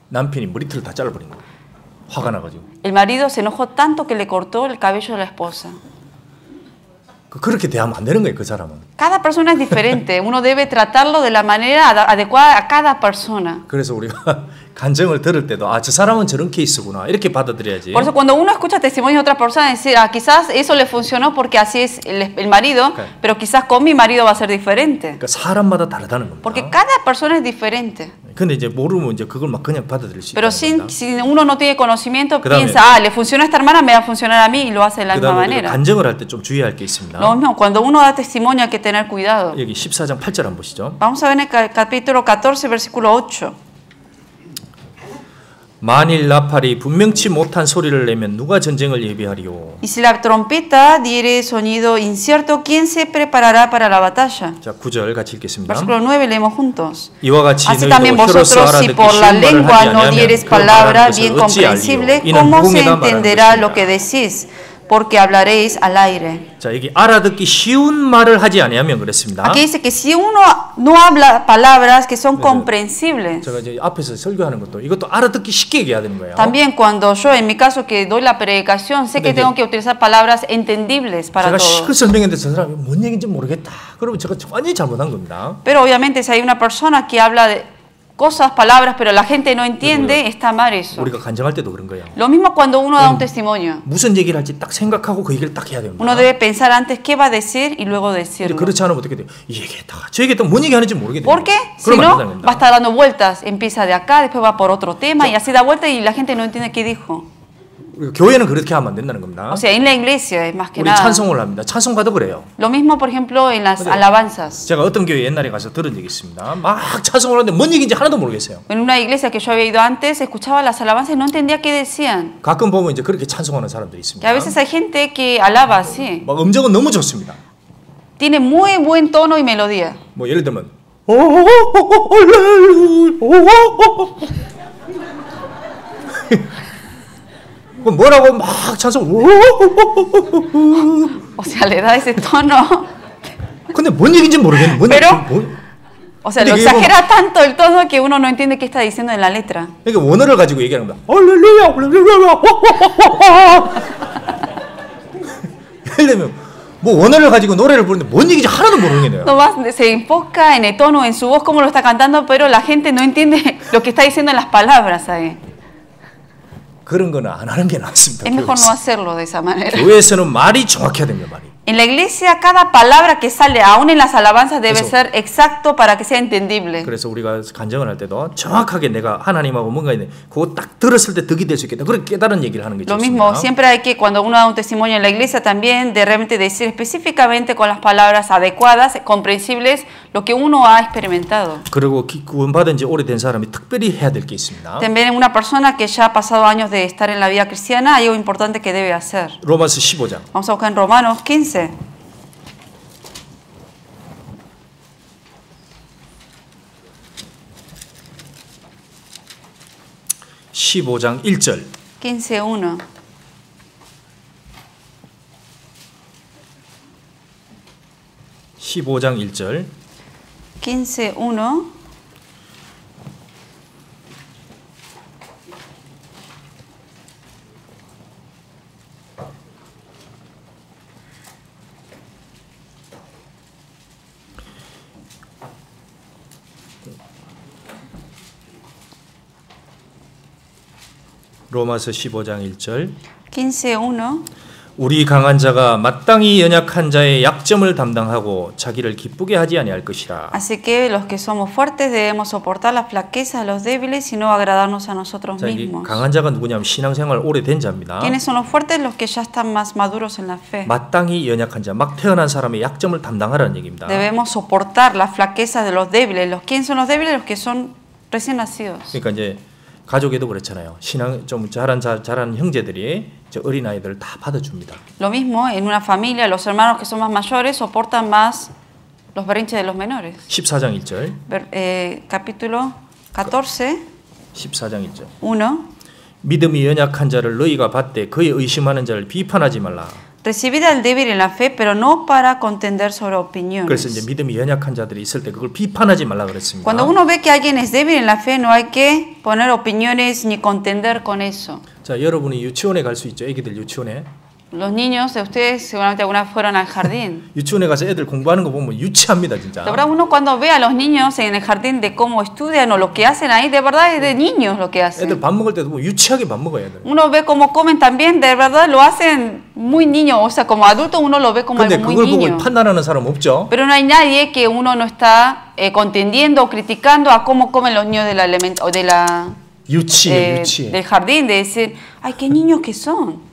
남편이 머리털을 다 잘라버린 거예요. 화가 나가지고. El marido se enojó tanto que le cortó el cabello de la esposa. 그렇게 대하면 안 되는 거예요, 그 사람은. Cada persona es diferente. Uno debe tratarlo de la manera adecuada a cada persona. 그래서 우리가 간증을 들을 때도 저 사람은 저런 케이스구나 이렇게 받아들여야지. Por eso cuando uno escucha testimonios de otra persona, decir, quizás eso le funcionó porque así es el marido, Okay. pero quizás con mi marido va a ser diferente. 그러니까 사람마다 다르다는 겁니다. Porque cada persona es diferente. 근데 이제 모르면 이제 그걸 막 그냥 받아들일 수 Pero 있다는 겁니다. si uno no tiene conocimiento, 그다음에- piensa, le funcionó a esta hermana, me va a funcionar a mí, y lo hace de la misma 그다음에 우리가 manera. 간증을 할 때 좀 주의할 게 있습니다. Lo mismo, cuando uno da testimonio hay que tener cuidado. 여기 14장 8절 한번 보시죠. Vamos a ver en el capítulo 14, versículo 8. 만일 나팔이 분명치 못한 소리를 내면 누가 전쟁을 예비하리요. Y si la trompeta diere sonido incierto, ¿quién se preparará para la batalla? 자, 9절 같이 읽겠습니다. Versículo 9, leemos juntos. 이와 같이 Así 너희도 también 혀로서 vosotros, si 알아듣기 por la 쉬운 말을 lengua 하지 no 아니하면 dieres 그 말하는 palabra 것을 bien 어찌 comprensible, 알리요. 이는 ¿cómo se 무궁에다 말하는 entenderá lo 것이니라. que decís? Porque hablaréis al aire. 자, 여기 알아듣기 쉬운 말을 하지 아니하면 그랬습니다. Aquí dice que si uno no habla palabras que son comprensibles, 제가 이제 앞에서 설교하는 것도 이것도 알아듣기 쉽게 얘기해야 되는 거예요. también cuando yo, en mi caso, que doy la predicación, sé que 근데 tengo que utilizar palabras entendibles para 제가 todos. 그 설명했는데 저 사람이 뭔 얘기인지 모르겠다. 그러면 제가 완전히 잘못한 겁니다. Pero obviamente si hay una persona que habla de cosas, palabras, pero la gente no entiende, está mal eso. 우리가 간증할 때도 그런 거예요. Lo mismo cuando uno da un testimonio. 무슨 얘기를 할지 딱 생각하고 그 얘기를 딱 해야 됩니다. Uno debe pensar antes qué va a decir y luego 근데 decirlo. 그렇지 않으면 어떻게 돼요? 이 얘기했다가 저 얘기했다가 뭔 얘기하는지 모르게 돼요. ¿Por qué? Si 그러면 안 no, 된다는 va a 겁니다. estar dando vueltas. Empieza de acá, después va por otro tema y así da vuelta y la gente no entiende qué dijo. 우리가 교회는 그렇게 하면 안 된다는 겁니다. O sea, en la iglesia es más que 우리 nada. 찬송을 합니다. 찬송가도 그래요. Lo mismo, por ejemplo, en las 맞아요. alabanzas. 제가 어떤 교회 옛날에 가서 들은 적이 있습니다. 막 찬송을 하는데 뭔 얘기인지 하나도 모르겠어요. En una iglesia que yo había ido antes, escuchaba las alabanzas y no entendía qué decían. 가끔 보면 이제 그렇게 찬송하는 사람들이 Que 있습니다. a veces hay gente que alaba así. 막 음정은 너무 좋습니다. Tiene muy buen tono y melodía. 뭐 예를 들면 그 뭐라고 막 찬송 O sea, le da ese tono. 근데 뭔 얘기인지 모르겠는 뭔 Pero- 뭐, O sea, Pero lo que digo- exagera tanto el tono que uno no entiende qué está diciendo en la letra. 그러니까 원어를 가지고 얘기하는 거야. 할렐루야 할렐루야. 예를 들면 뭐 원어를 가지고 노래를 부르는데 뭔 얘기인지 하나도 모르겠네요. Nomás se enfoca en el tono, en su voz, cómo lo está cantando, pero la gente no entiende lo que está diciendo en las palabras ahí. 그런 거는 안 하는 게 낫습니다. Es mejor no 교회에서. hacerlo de esa manera. 교회에서는 말이 정확해야 됩니다. 말이. En la iglesia, cada palabra que sale, aún en las alabanzas, debe Eso. ser exacto para que sea entendible. 그래서 우리가 간증을 할 때도 정확하게 내가 하나님하고 뭔가 있는데 그거 딱 들었을 때 득이 될 수 있겠다. 그렇게 깨달은 얘기를 하는 게 Lo mismo, 좋습니다. siempre hay que, cuando uno da un testimonio en la iglesia, también de realmente decir específicamente con las palabras adecuadas, comprensibles, lo que uno ha experimentado. 그리고 구원받은 지 오래된 사람이 특별히 해야 될 게 있습니다. También una persona que ya ha pasado años de estar en la vida cristiana, hay algo importante que debe hacer. 로마서 15장. Vamos a buscar en Romanos 15. 15장 1절. 15:1. (15장 1절) 15:1. 로마서 15장 1절 15:1. 우리 강한 자가 마땅히 연약한 자의 약점을 담당하고 자기를 기쁘게 하지 아니할 것이라. Así que los que somos fuertes debemos soportar las flaquezas de los débiles y no agradarnos a nosotros 자, 이 mismos. 강한 자가 누구냐면 신앙생활 오래된 자입니다. ¿Quiénes son los fuertes? Los que ya están más maduros en la fe. 마땅히 연약한 자, 막 태어난 사람의 약점을 담당하라는 얘기입니다. Debemos soportar las flaquezas de los débiles. ¿Quiénes son los débiles? Los que son recién nacidos. 그러니까 이제 가족에도 그렇잖아요. 신앙 좀 잘한 형제들이 저 어린 아이들을 다 받아줍니다. Lo mismo en una familia, los hermanos que son más mayores soportan más los berrinches de los menores. 14장 1절. Capítulo 14, 14장 1절. 1. 믿음이 연약한 자를 너희가 받되 그의 의심하는 자를 비판하지 말라. Recibid al débil en la fe, pero no para contender sobre opiniones. 그래서 이제 믿음이 연약한 자들이 있을 때 그걸 비판하지 말라 그랬습니다. Cuando uno ve que alguien es débil en la fe, no hay que poner opiniones ni contender con eso. 자, 여러분이 유치원에 갈 수 있죠. 애기들 유치원에. Los niños de ustedes seguramente alguna vez fueron al jardín. 유치원에 가서 애들 공부하는 거 보면 유치합니다, 진짜. De verdad, uno cuando ve a los niños en el jardín de cómo estudian o lo que hacen ahí, de verdad es de niños lo que 애들 hacen. 밥 먹을 때도 뭐 유치하게 밥 먹어요, 애들. Uno ve cómo comen también, de verdad lo hacen muy niño, o sea, como adulto uno lo ve como 근데 algo muy 그걸 보고 niño. 판단하는 사람 없죠. Pero no hay nadie que uno no está contendiendo o criticando a cómo comen los niños de la o de la 유치해, 유치해. del jardín, de decir, ay, qué niños que son.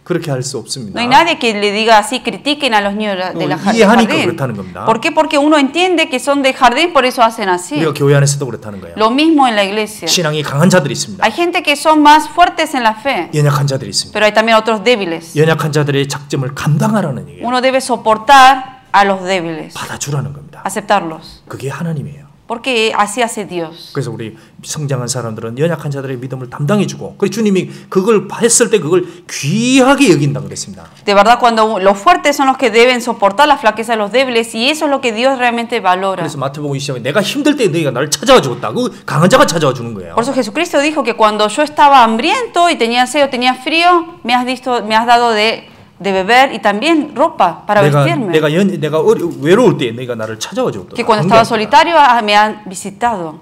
그렇게 할 수 없습니다. No hay nadie que le diga así, critiquen a los niños de la 이해하니까 jardín. 그렇다는 겁니다. ¿Por qué? Porque uno entiende que son de jardín, por eso hacen así. 우리가 교회 안에서도 그렇다는 거예요. Lo mismo en la iglesia. 신앙이 강한 자들이 있습니다. Hay gente que son más fuertes en la fe, 연약한 자들이 있습니다. pero hay también otros débiles. 연약한 자들의 작점을 감당하라는 얘기예요. Uno debe soportar a los débiles, 받아주라는 겁니다. aceptarlos, 그게 하나님이에요. porque así hace Dios. 그래서 우리 성장한 사람들은 연약한 자들의 믿음을 담당해주고, 그리고 주님이 그걸 했을 때 그걸 귀하게 여긴다 그랬습니다. De verdad, cuando los fuertes son los que deben soportar la flaqueza de los débiles, y eso es lo que Dios realmente valora. 그래서 마태복음 20장에 내가 힘들 때 너희가 나를 찾아와 주었다. 그 강한 자가 찾아와 주는 거예요. Por eso Jesucristo dijo que cuando yo estaba hambriento y tenía sed o tenía frío, me has dado de beber y también ropa para vestirme. 내가 외로울 때 너희가 나를 찾아와 주었다. Que cuando estaba solitario me han visitado.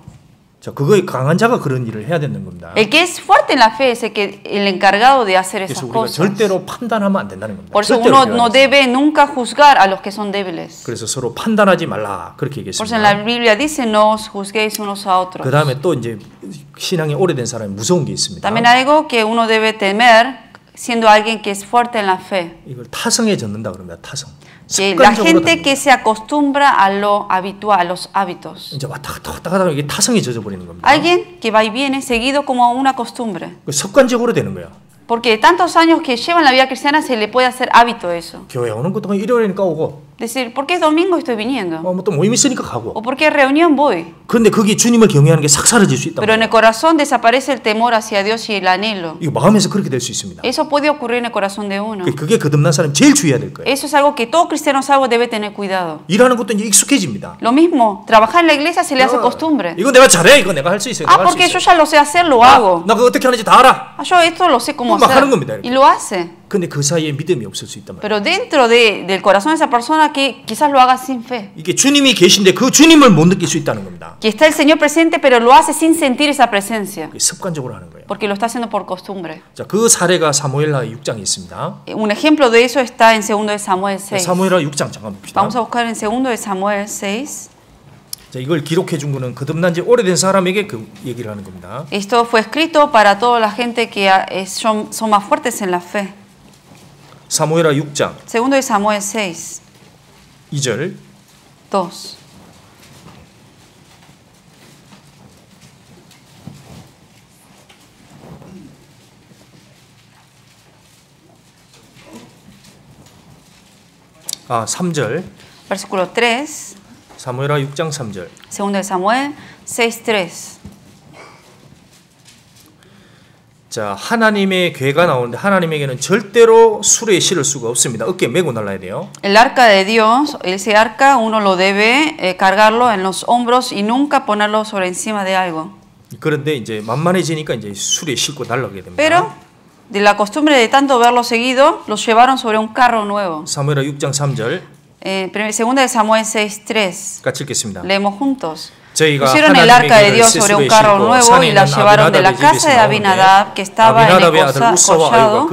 자, 그거의 강한 자가 그런 일을 해야 되는 겁니다. El que es fuerte en la fe es el encargado de hacer esas 그래서 우리가 cosas. 절대로 판단하면 안 된다는 겁니다. Por eso 절대로 uno 그래야 no 돼요. debe nunca juzgar a los que son débiles. 그래서 서로 판단하지 말라 그렇게 Por eso en la 얘기했습니다. Biblia dice no os juzguéis unos a otros. 그 다음에 또 이제 신앙이 오래된 사람이 무서운 게 있습니다. También algo que uno debe temer siendo alguien que es fuerte en la fe. 이걸 타성에 젖는다 그럽니다. 타성. Que la 습관적으로 gente 닫는 que se acostumbra a lo habitual, a los hábitos. 이제 왔다 갔다 하다 이게 타성에 젖어버리는 겁니다. Alguien que va y viene seguido como una costumbre. 습관적으로 되는 거야. Porque de tantos años que llevan la vida cristiana se le puede hacer hábito eso. 교회 오는 것도 일요일이니까 오고, Decir, ¿por qué es domingo estoy viniendo? 또 모임 있으니까 가고. ¿O por qué reunión voy? 그런데 그게 주님을 경외하는 게 싹 사라질 수 있다. Pero en el corazón desaparece el temor hacia Dios y el anhelo. 이거 마음에서 그렇게 될 수 있습니다. Eso puede ocurrir en el corazón de uno. 그게 거듭난 사람이 제일 주의해야 될 거예요. Eso es algo que todo cristiano salvo debe tener cuidado. 일하는 것도 이제 익숙해집니다. Lo mismo, trabajar en la iglesia se le hace costumbre. 이거 내가 잘해. 이거 내가 할 수 있어요. Ah, 내가 할 수 porque yo 있어요. ya lo sé hacer, lo hago. 나 그거 어떻게 하는지 다 알아. Ah, yo esto lo sé cómo 막 하는 겁니다, hacer. 이렇게. Y lo hace. 근데 그 사이에 믿음이 없을 수 있단 말이에요. Pero dentro del corazón de esa persona que quizás lo haga sin fe. 이게 주님이 계신데 그 주님을 못 느낄 수 있다는 겁니다. Que está el Señor presente, pero lo hace sin sentir esa presencia. 그게 습관적으로 하는 거예요. Porque lo está haciendo por costumbre. 자, 그 사례가 사무엘하 6장에 있습니다. Un ejemplo de eso está en 2 de Samuel 6. 사무엘하 6장 잠깐 봅시다. Vamos a buscar en 2 de Samuel 6. 자, 이걸 기록해 준 거는 거듭난 지 오래된 사람에게 그 얘기를 하는 겁니다. Esto fue escrito para toda la gente que son más fuertes en la fe. 사무엘하 6장 2 de Samuel 6, 2절 2. 아, 3절. Versículo 3. 사무엘하 6장 3절. 2 de Samuel 6, 3. 자, 하나님의 괴가 나오는데 하나님에게는 절대로 수레에 실을 수가 없습니다. 어깨에 메고 날라야 돼요. El arca de Dios, ese arca uno lo debe cargarlo en los hombros y nunca ponerlo sobre encima de algo. 그런데 이제 만만해지니까 이제 수레에 싣고 날라가게 됩니다. Pero de la costumbre de tanto verlo seguido, los llevaron sobre un carro nuevo. 사무엘하 6장 3절 2 de Samuel 6, 3. 같이 읽겠습니다. Leemos juntos. 저희가 Pusieron el arca de Dios sobre un carro nuevo y la llevaron de la casa de Abinadab, que estaba en el collado,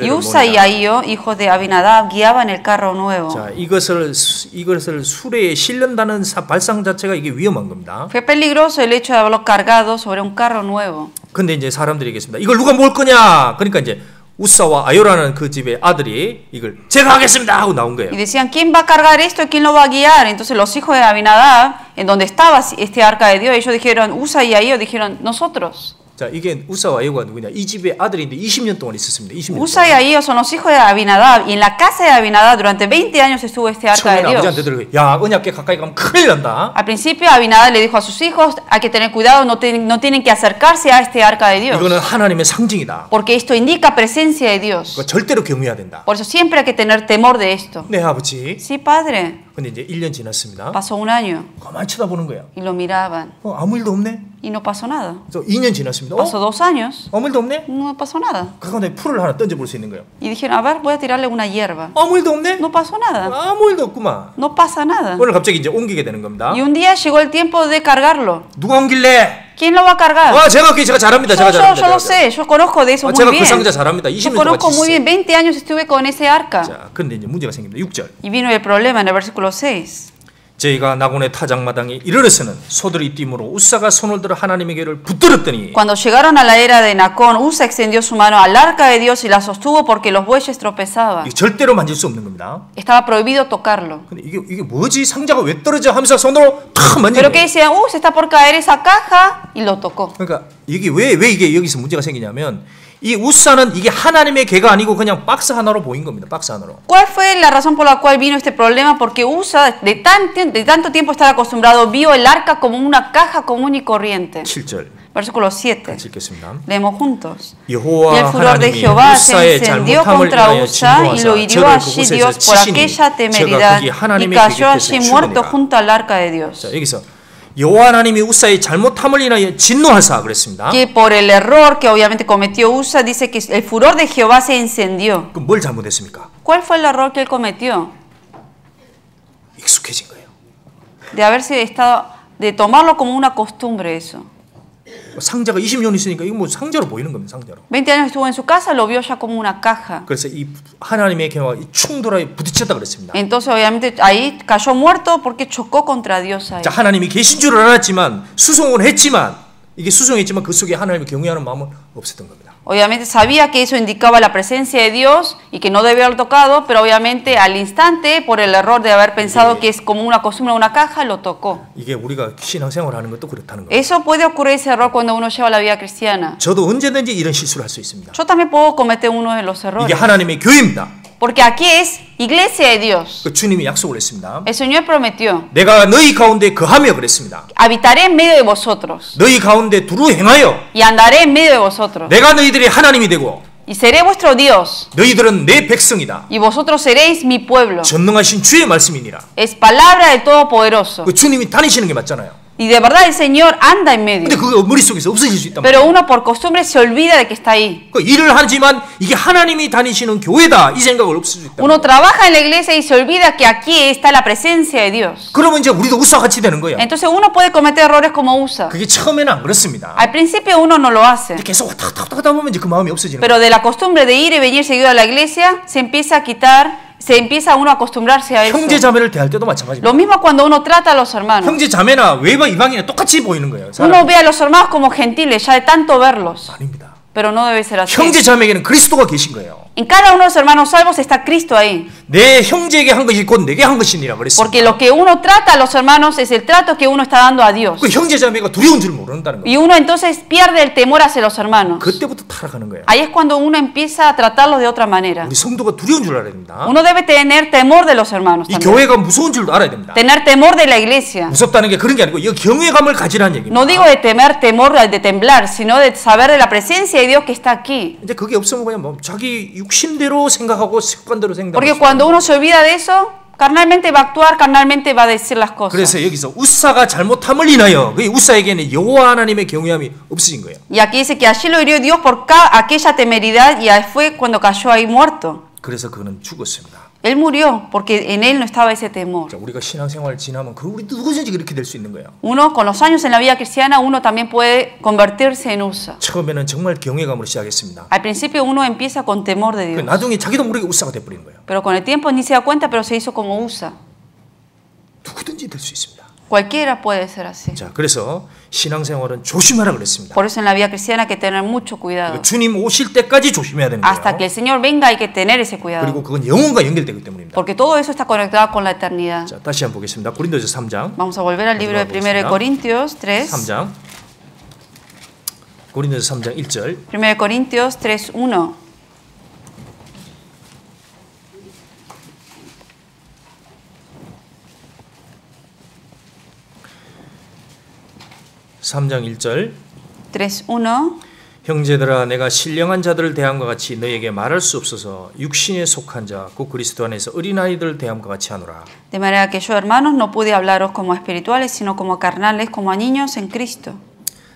y Usa y Ahío, hijos de Abinadab, guiaban el carro nuevo. 자, 이것을 수레에 실른다는 발상 자체가 이게 위험한 겁니다. Fue peligroso el hecho de haberlo cargado sobre un carro nuevo. 근데 이제 사람들이 얘기했습니다. 이걸 누가 먹을 거냐? 그러니까 이제 우사와 아요라는 그 집의 아들이 이걸 제가 하겠습니다 하고 나온 거예요. Y decían, ¿quién va a cargar esto y quién lo va a guiar? Entonces los hijos de Abinadab, en donde estaba este arca de Dios, ellos dijeron, Usa y Ahío dijeron, nosotros. 자, 이게 우사와 아요가 누구냐? 이 집의 아들인데 20년 동안 있었습니다. 20년 Usa y 동안. Ahío son los hijos de Abinadab, y en la casa de Abinadab durante 20 años estuvo este arca de 처음에 아버지한테 Dios. 들어요. 야, 언약궤 가까이 가면 큰일 난다. Al principio Abinadab le dijo a sus hijos, hay que tener cuidado, no tienen que acercarse a este arca de Dios, 이거는 하나님의 상징이다. porque esto indica presencia de Dios. 그러니까 절대로 경외해야 된다. Por eso siempre hay que tener temor de esto. 네, 아버지. Sí, padre. 근데 이제 1년 지났습니다. Pasó un año 가만히 쳐다보는 거야. y lo miraban 아무 일도 없네. y no pasó nada. 그래서 2년 지났습니다. Pasó 2 años, 아무 일도 없네. no pasó nada. 그 가운데 풀을 하나 던져볼 수 있는 거예요. Y dijeron, a ver, voy a tirarle una hierba. 아무 일도 없네. No pasó nada. 아무 일도 없구만. No pasa nada. 오늘 갑자기 이제 옮기게 되는 겁니다. Y un día llegó el tiempo de cargarlo. 누가 옮길래? ¿Quién lo va a cargar? 제가 잘합니다. 제가 잘합니다. Yo lo sé, yo conozco de eso muy 제가 그 bien. 상자 잘합니다. Yo 20년 동안 conozco muy 지냈어요. bien, 20 años estuve con ese arca. 자, 근데 이제 문제가 생깁니다. 6절. Y vino el problema en el versículo 6. 저희가 나곤의 타작마당에 이르러서는 소들이 뛰므로 우사가 손을 들어 하나님의 궤를 붙들었더니 Cuando llegaron a la era de Nacón, Usa extendió su mano al arca de Dios y la sostuvo porque los bueyes tropezaban. 이게 절대로 만질 수 없는 겁니다. Estaba prohibido tocarlo. 근데 이게 뭐지? 상자가 왜 떨어져? 하면서 손으로 탁 만지는 Pero que 거예요. decían, se está por caer esa caja, y lo tocó. 그러니까 이게 왜 이게 여기서 문제가 생기냐면 이 우사는 이게 하나님의 궤가 아니고 그냥 박스 하나로 보인 겁니다. 박스 하나로. ¿Cuál fue la razón por la cual vino este problema? Porque Usa, de tanto tiempo estar acostumbrado, vio el arca como una caja común y corriente. 7절 Versículo 7. 같이 읽겠습니다. Leemos juntos. Y el 여호와 furor de 하나님이 Jehová se 우사의 encendió 잘못함을 contra 인하여 Usa y lo 진노하사 hirió 저를 allí 그곳에서 Dios por 치시니 aquella 제가 temeridad 거기 y 하나님의 cayó 궤 allí 곁에 muerto 죽으니라. junto al arca de Dios. 자, 여기서 여호와 하나님이 우사의 잘못함을 인하여 진노하사 그랬습니다. Que por el error que obviamente cometió Usa, dice que el furor de Jehová se encendió. 그럼 뭘 잘못했습니까? ¿Cuál fue el error que él cometió? 익숙해진 거예요. De tomarlo como una costumbre eso. 상자가 20년 있으니까 이거 뭐 상자로 보이는 겁니다. 상자로. 20 años estuvo en su casa, lo vio ya como una caja. 그래서 이 하나님의 궤와 충돌하여 부딪혔다 그랬습니다. Entonces obviamente ahí cayó muerto porque chocó contra Dios ahí. 자, 하나님이 계신 줄 알았지만 수송을 했지만 이게 수송했지만 그 속에 하나님을 경외하는 마음은 없었던 겁니다. Obviamente sabía que eso indicaba la presencia de Dios y que no debía haber tocado, pero obviamente al instante, por el error de haber pensado que es como una costumbre, una caja, lo tocó. 이게 우리가 신앙생활하는 것도 그렇다는 거예요. Eso puede ocurrir ese error cuando uno lleva la vida cristiana. 저도 언제든지 이런 실수를 할 수 있습니다. Yo también puedo cometer uno de los 이게 errores. 하나님의 교회입니다. Porque aquí es iglesia de Dios. 그 주님이 약속을 했습니다. El Señor prometió, 내가 너희 가운데 거하며 그랬습니다. habitaré en medio de vosotros 너희 가운데 두루 행하여 y andaré en medio de vosotros. 내가 너희들의 하나님이 되고 Y seré vuestro Dios 너희들은 내 백성이다. y vosotros seréis mi pueblo. 전능하신 주의 말씀이니라. Es palabra del Todopoderoso. 그 주님이 다니시는 게 맞잖아요. Y de verdad el Señor anda en medio. 근데 그거 머릿속에서 없어질 수 있단 말이에요. Pero uno por costumbre se olvida de que está ahí. 그 일을 하지만 이게 하나님이 다니시는 교회다 이 생각을 없을 수 있다. Uno trabaja en la iglesia y se olvida que aquí está la presencia de Dios. 그러면 이제 우리도 우사와 같이 되는 거예요. Entonces uno puede cometer errores como Usa. 그게 처음에는 안 그렇습니다. Al principio uno no lo hace. 계속 왔다 갔다 하다 보면 이제 그 마음이 없어지는 거예요. Pero de la costumbre de ir y venir seguido a la iglesia se empieza a quitar, se empieza uno a acostumbrarse a eso. 형제 자매를 대할 때도 마찬가지입니다. Lo mismo cuando uno trata a los hermanos. 형제 자매나 외바 이방이나 똑같이 보이는 거예요. Uno ve a los hermanos como gentiles ya de tanto verlos. 아닙니다. Pero no debe ser así. 형제 자매에게는 그리스도가 계신 거예요. En cada uno de los hermanos salvos está Cristo ahí. 내 형제에게 한 것이 곧 내게 한 것이니라 그랬습니다. Porque lo que uno trata a los hermanos es el trato que uno está dando a Dios. 그 형제 자매가 두려운 줄 모른다는 거예요. Y uno entonces pierde el temor hacia los hermanos. 그때부터 타락하는 거예요. Ahí es cuando uno empieza a tratarlos de otra manera. 우리 성도가 두려운 줄 알아야 됩니다. Uno debe tener temor de los hermanos 이 también. 교회가 무서운 줄도 알아야 됩니다. Tener temor de la iglesia. 무섭다는 게 그런 게 아니고 이 경외감을 가지라는 얘기입니다. No digo de temer temor de temblar, sino de saber de la presencia de Dios que está aquí. 이제 그게 없으면 그냥 뭐 자기 육신대로 생각하고 습관대로 Porque 생각하고. cuando uno se olvida de eso, carnalmente va a actuar, carnalmente va a decir las cosas. 그래서 여기서 우사가 잘못함을 인하여 그 우사에게는 여호와 하나님의 경외함이 없어진 거예요. Y aquí dice que allí lo hirió Dios por aquella temeridad y ahí fue cuando cayó ahí muerto. 그래서 그는 죽었습니다. Él murió porque en él no estaba ese temor. 자, 우리가 신앙생활 지나면 우리 누구든지 그렇게 될 수 있는 거예요. Uno, con los años en la vida cristiana, uno también puede convertirse en USA. 처음에는 정말 경외감으로 시작했습니다. Al principio uno empieza con temor de Dios, 나중에 자기도 모르게 우사가 돼버리는 거예요. pero con el tiempo ni se da cuenta, pero se hizo como USA. 누구든지 될 수 있습니다. Cualquiera puede ser así. 자, 그래서 신앙생활은 조심하라 그랬습니다. Por eso en la vida cristiana hay que tener mucho cuidado. 주님 오실 때까지 조심해야 되는 Hasta que 거예요. el Señor venga hay que tener ese cuidado. 그리고 그건 영혼과 연결되기 때문입니다. Porque todo eso está conectado con la eternidad. 자, 다시 한번 보겠습니다. 고린도서 3장. Vamos a volver al libro de 1 Corintios 3. 3장. 고린도서 3장 1절. 1 Corintios 3:1. (3장 1절) 3:1. 형제들아 내가 신령한 자들을 대함과 같이 너에게 말할 수 없어서 육신에 속한 자 곧 그리스도 안에서 어린아이들을 대함과 같이 하노라. De manera que yo, hermanos, no pude hablaros como espirituales, sino como carnales, como a niños en Cristo.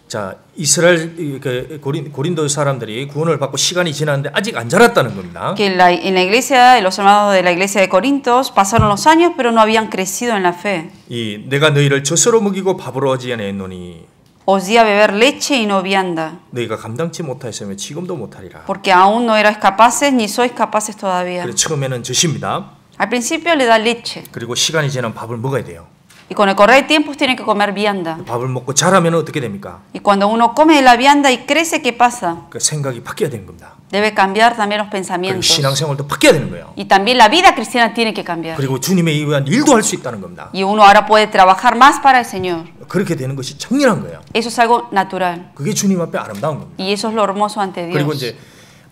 자, 이스라엘 고린도 사람들이 구원을 받고 시간이 지났는데 아직 안 자랐다는 겁니다. Que en la iglesia, los hermanos de la iglesia de Corintios pasaron los años, pero no habían crecido en la fe. 이 내가 너희를 젖으로 먹이고 밥으로 하지 아니하노니 Os di a beber leche y no vianda, 너희가 감당치 못하였으며 지금도 못하리라. porque aún no erais capaces ni sois capaces todavía. 그래서 처음에는 젖입니다. Al principio le da leche, 그리고 시간이 지나면 밥을 먹어야 돼요. y con el correr del tiempo tiene que comer vianda. 밥을 먹고 자라면 어떻게 됩니까? Y cuando uno come de la vianda y crece, ¿qué pasa? 그 생각이 바뀌어야 되는 겁니다. Debe cambiar también los 그리고 pensamientos. 신앙생활도 바뀌어야 되는 거예요. Y también la vida cristiana tiene que cambiar. 그리고 주님에 의한 일도 할 수 있다는 겁니다. Y uno ahora puede trabajar más para el Señor. 그렇게 되는 것이 정렬한 거예요. Eso es algo natural. 그게 주님 앞에 아름다운 겁니다. Y eso es lo hermoso ante 그리고 Dios. 이제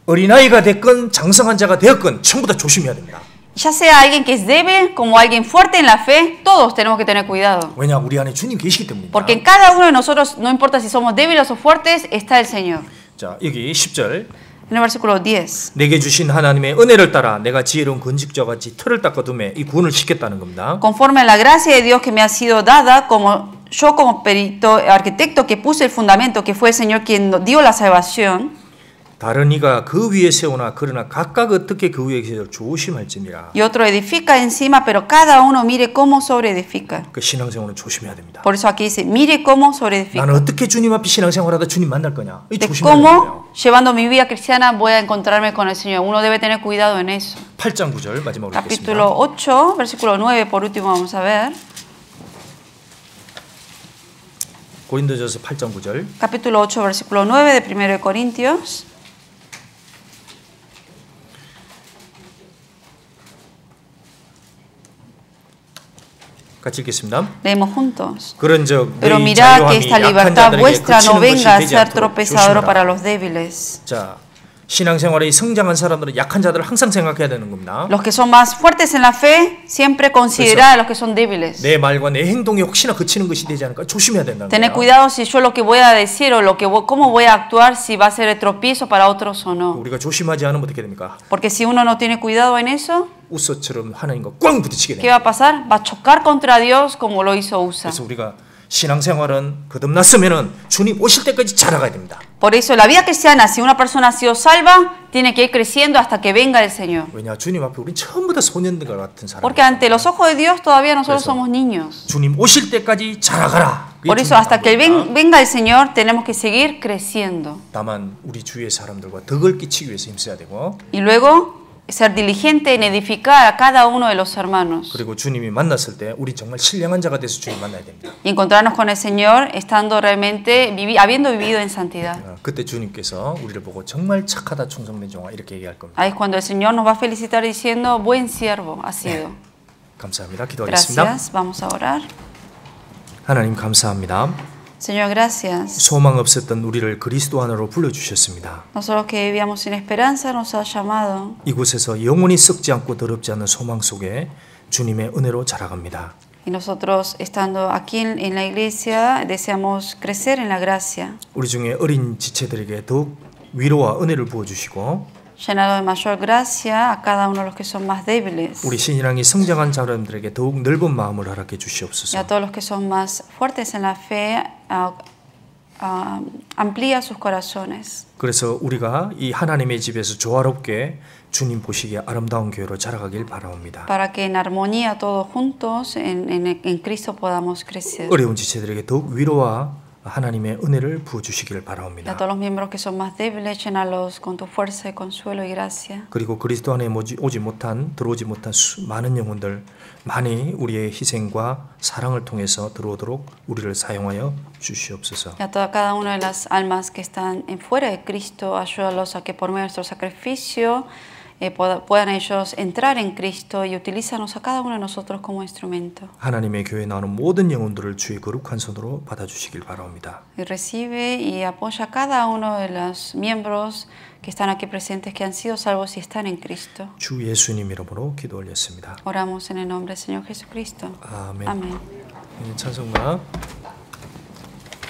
어린아이가 됐건 장성한 자가 되었건 전부 다 조심해야 됩니다. Ya sea alguien que es débil como alguien fuerte en la fe, todos tenemos que tener cuidado. 왜냐 우리 안에 주님 계시기 때문입니다. Porque en cada uno de nosotros, no importa si somos débiles o fuertes, está el Señor. 자, 여기 10절 En el versículo 10. 내게 주신 하나님의 은혜를 따라 내가 지혜로운 건축자와 같이 틀을 닦아둠에 이 구원을 시켰다는 겁니다. Conforme a la gracia de Dios que me ha sido dada, como yo como perito, arquitecto que puse el fundamento, que fue el Señor quien dio la salvación, 다른 이가 그 위에 세우나 그러나 각각 어떻게 그 위에 세워 조심할지니라. y otro edifica encima, pero cada uno mire cómo sobre edifica. 그 신앙생활은 조심해야 됩니다. Por eso aquí dice, mire cómo sobre edifica. 나는 어떻게 주님 앞에 신앙생활하다 주님 만날 거냐? 이 De 조심해야 돼요. cómo, llevando mi vida cristiana, voy a encontrarme con el Señor. Uno debe tener cuidado en eso. 8장 9절 마지막으로 Capítulo 읽겠습니다. 8, versículo 9, por último vamos a ver. 고린도전서 8장 9절. Capítulo 8, versículo 9 de 1 Corintios. 같이 읽겠습니다. Leemos juntos. 그런즉 Pero 너희 mirad que 자유함이 esta 약한 libertad 자들에게 vuestra no 그치는 것이 venga a 되지 ser 않도록 tropezadora para 조심하라. los débiles. 자, 신앙생활에 성장한 사람들은 약한 자들을 항상 생각해야 되는 겁니다. Los que son más fuertes en la fe, siempre considerar a los que son débiles. 내 말과 내 행동이 혹시나 그치는 것이 되지 않을까 조심해야 된다는 Tener 거예요. cuidado si yo lo que voy a decir o lo que cómo voy a actuar, si va a ser el tropiezo para otros o no. 우리가 조심하지 않으면 어떻게 됩니까? Porque si uno no tiene cuidado en eso, 우서처럼 하나님과 꽝 부딪히게 ¿qué 됩니다. va a pasar? Va a chocar contra Dios como lo hizo Usa. 그래서 우리가 신앙생활은 거듭났으면은 주님 오실 때까지 자라가야 됩니다. Por eso la vida cristiana, si una persona ha sido salva, tiene que ir creciendo hasta que venga el Señor. 왜냐 주님 앞에 우리는 전부 다 소년들 같은 사람. Porque ante los ojos de Dios todavía nosotros somos niños. 주님 오실 때까지 자라가라. 그게 Por eso 중요한 hasta que 겁니다. venga el Señor tenemos que seguir creciendo. 다만 우리 주위의 사람들과 덕을 끼치기 위해서 힘써야 되고 Y luego ser diligente en edificar a cada uno de los hermanos. 그리고 주님이 만났을 때 우리 정말 신령한 자가 돼서 주님 만나야 됩니다. Y encontrarnos con el Señor estando realmente, habiendo vivido en santidad. 그때 주님께서 우리를 보고 정말 착하다 충성된 종아 이렇게 얘기할 겁니다. Ahí es cuando el Señor nos va a felicitar diciendo, buen siervo ha sido. 감사합니다. 기도하겠습니다. Gracias, vamos a orar. 하나님 감사합니다. Señor, gracias. 소망 없었던 우리를 그리스도 안으로 불러주셨습니다. Nosotros que vivíamos sin esperanza nos ha llamado. 이곳에서 영원히 썩지 않고 더럽지 않은 소망 속에 주님의 은혜로 자라갑니다. Y nosotros estando aquí en la iglesia deseamos crecer en la gracia. 우리 중에 어린 지체들에게 더욱 위로와 은혜를 부어주시고 Llenado de mayor gracia a cada uno de los que son más débiles. 우리 신앙이 성장한 사람들에게 더욱 넓은 마음을 허락해 Y 주시옵소서. a todos los que son más fuertes en la fe, amplía sus corazones. 그래서 우리가 이 하나님의 집에서 조화롭게 주님 보시기에 아름다운 교회로 자라가길 바라옵니다. Para que en armonía todos juntos en Cristo podamos crecer. 어려운 지체들에게 더욱 위로와 하나님의 은혜를 부어주시기를 Y a 바라옵니다. todos los miembros que son más débiles, llénalos con tu fuerza y consuelo y gracia. 그리고 그리스도 안에 들어오지 못한 많은 영혼들 많이 우리의 희생과 사랑을 통해서 들어오도록 우리를 사용하여 주시옵소서. Y a cada una de las almas que están fuera de Cristo, ayúdalos a que por medio de nuestro sacrificio puedan ellos entrar en Cristo y utilízanos a cada uno de nosotros como instrumento. 하나님의 교회에 나오는 모든 영혼들을 주의 거룩한 손으로 받아주시길 바라옵니다. Y recibe y apoya a cada uno de los miembros que están aquí presentes, que han sido salvos y están en Cristo. 주 예수님 이름으로 기도 올렸습니다. Oramos en el nombre del Señor Jesucristo. 아멘. Amén. 찬송가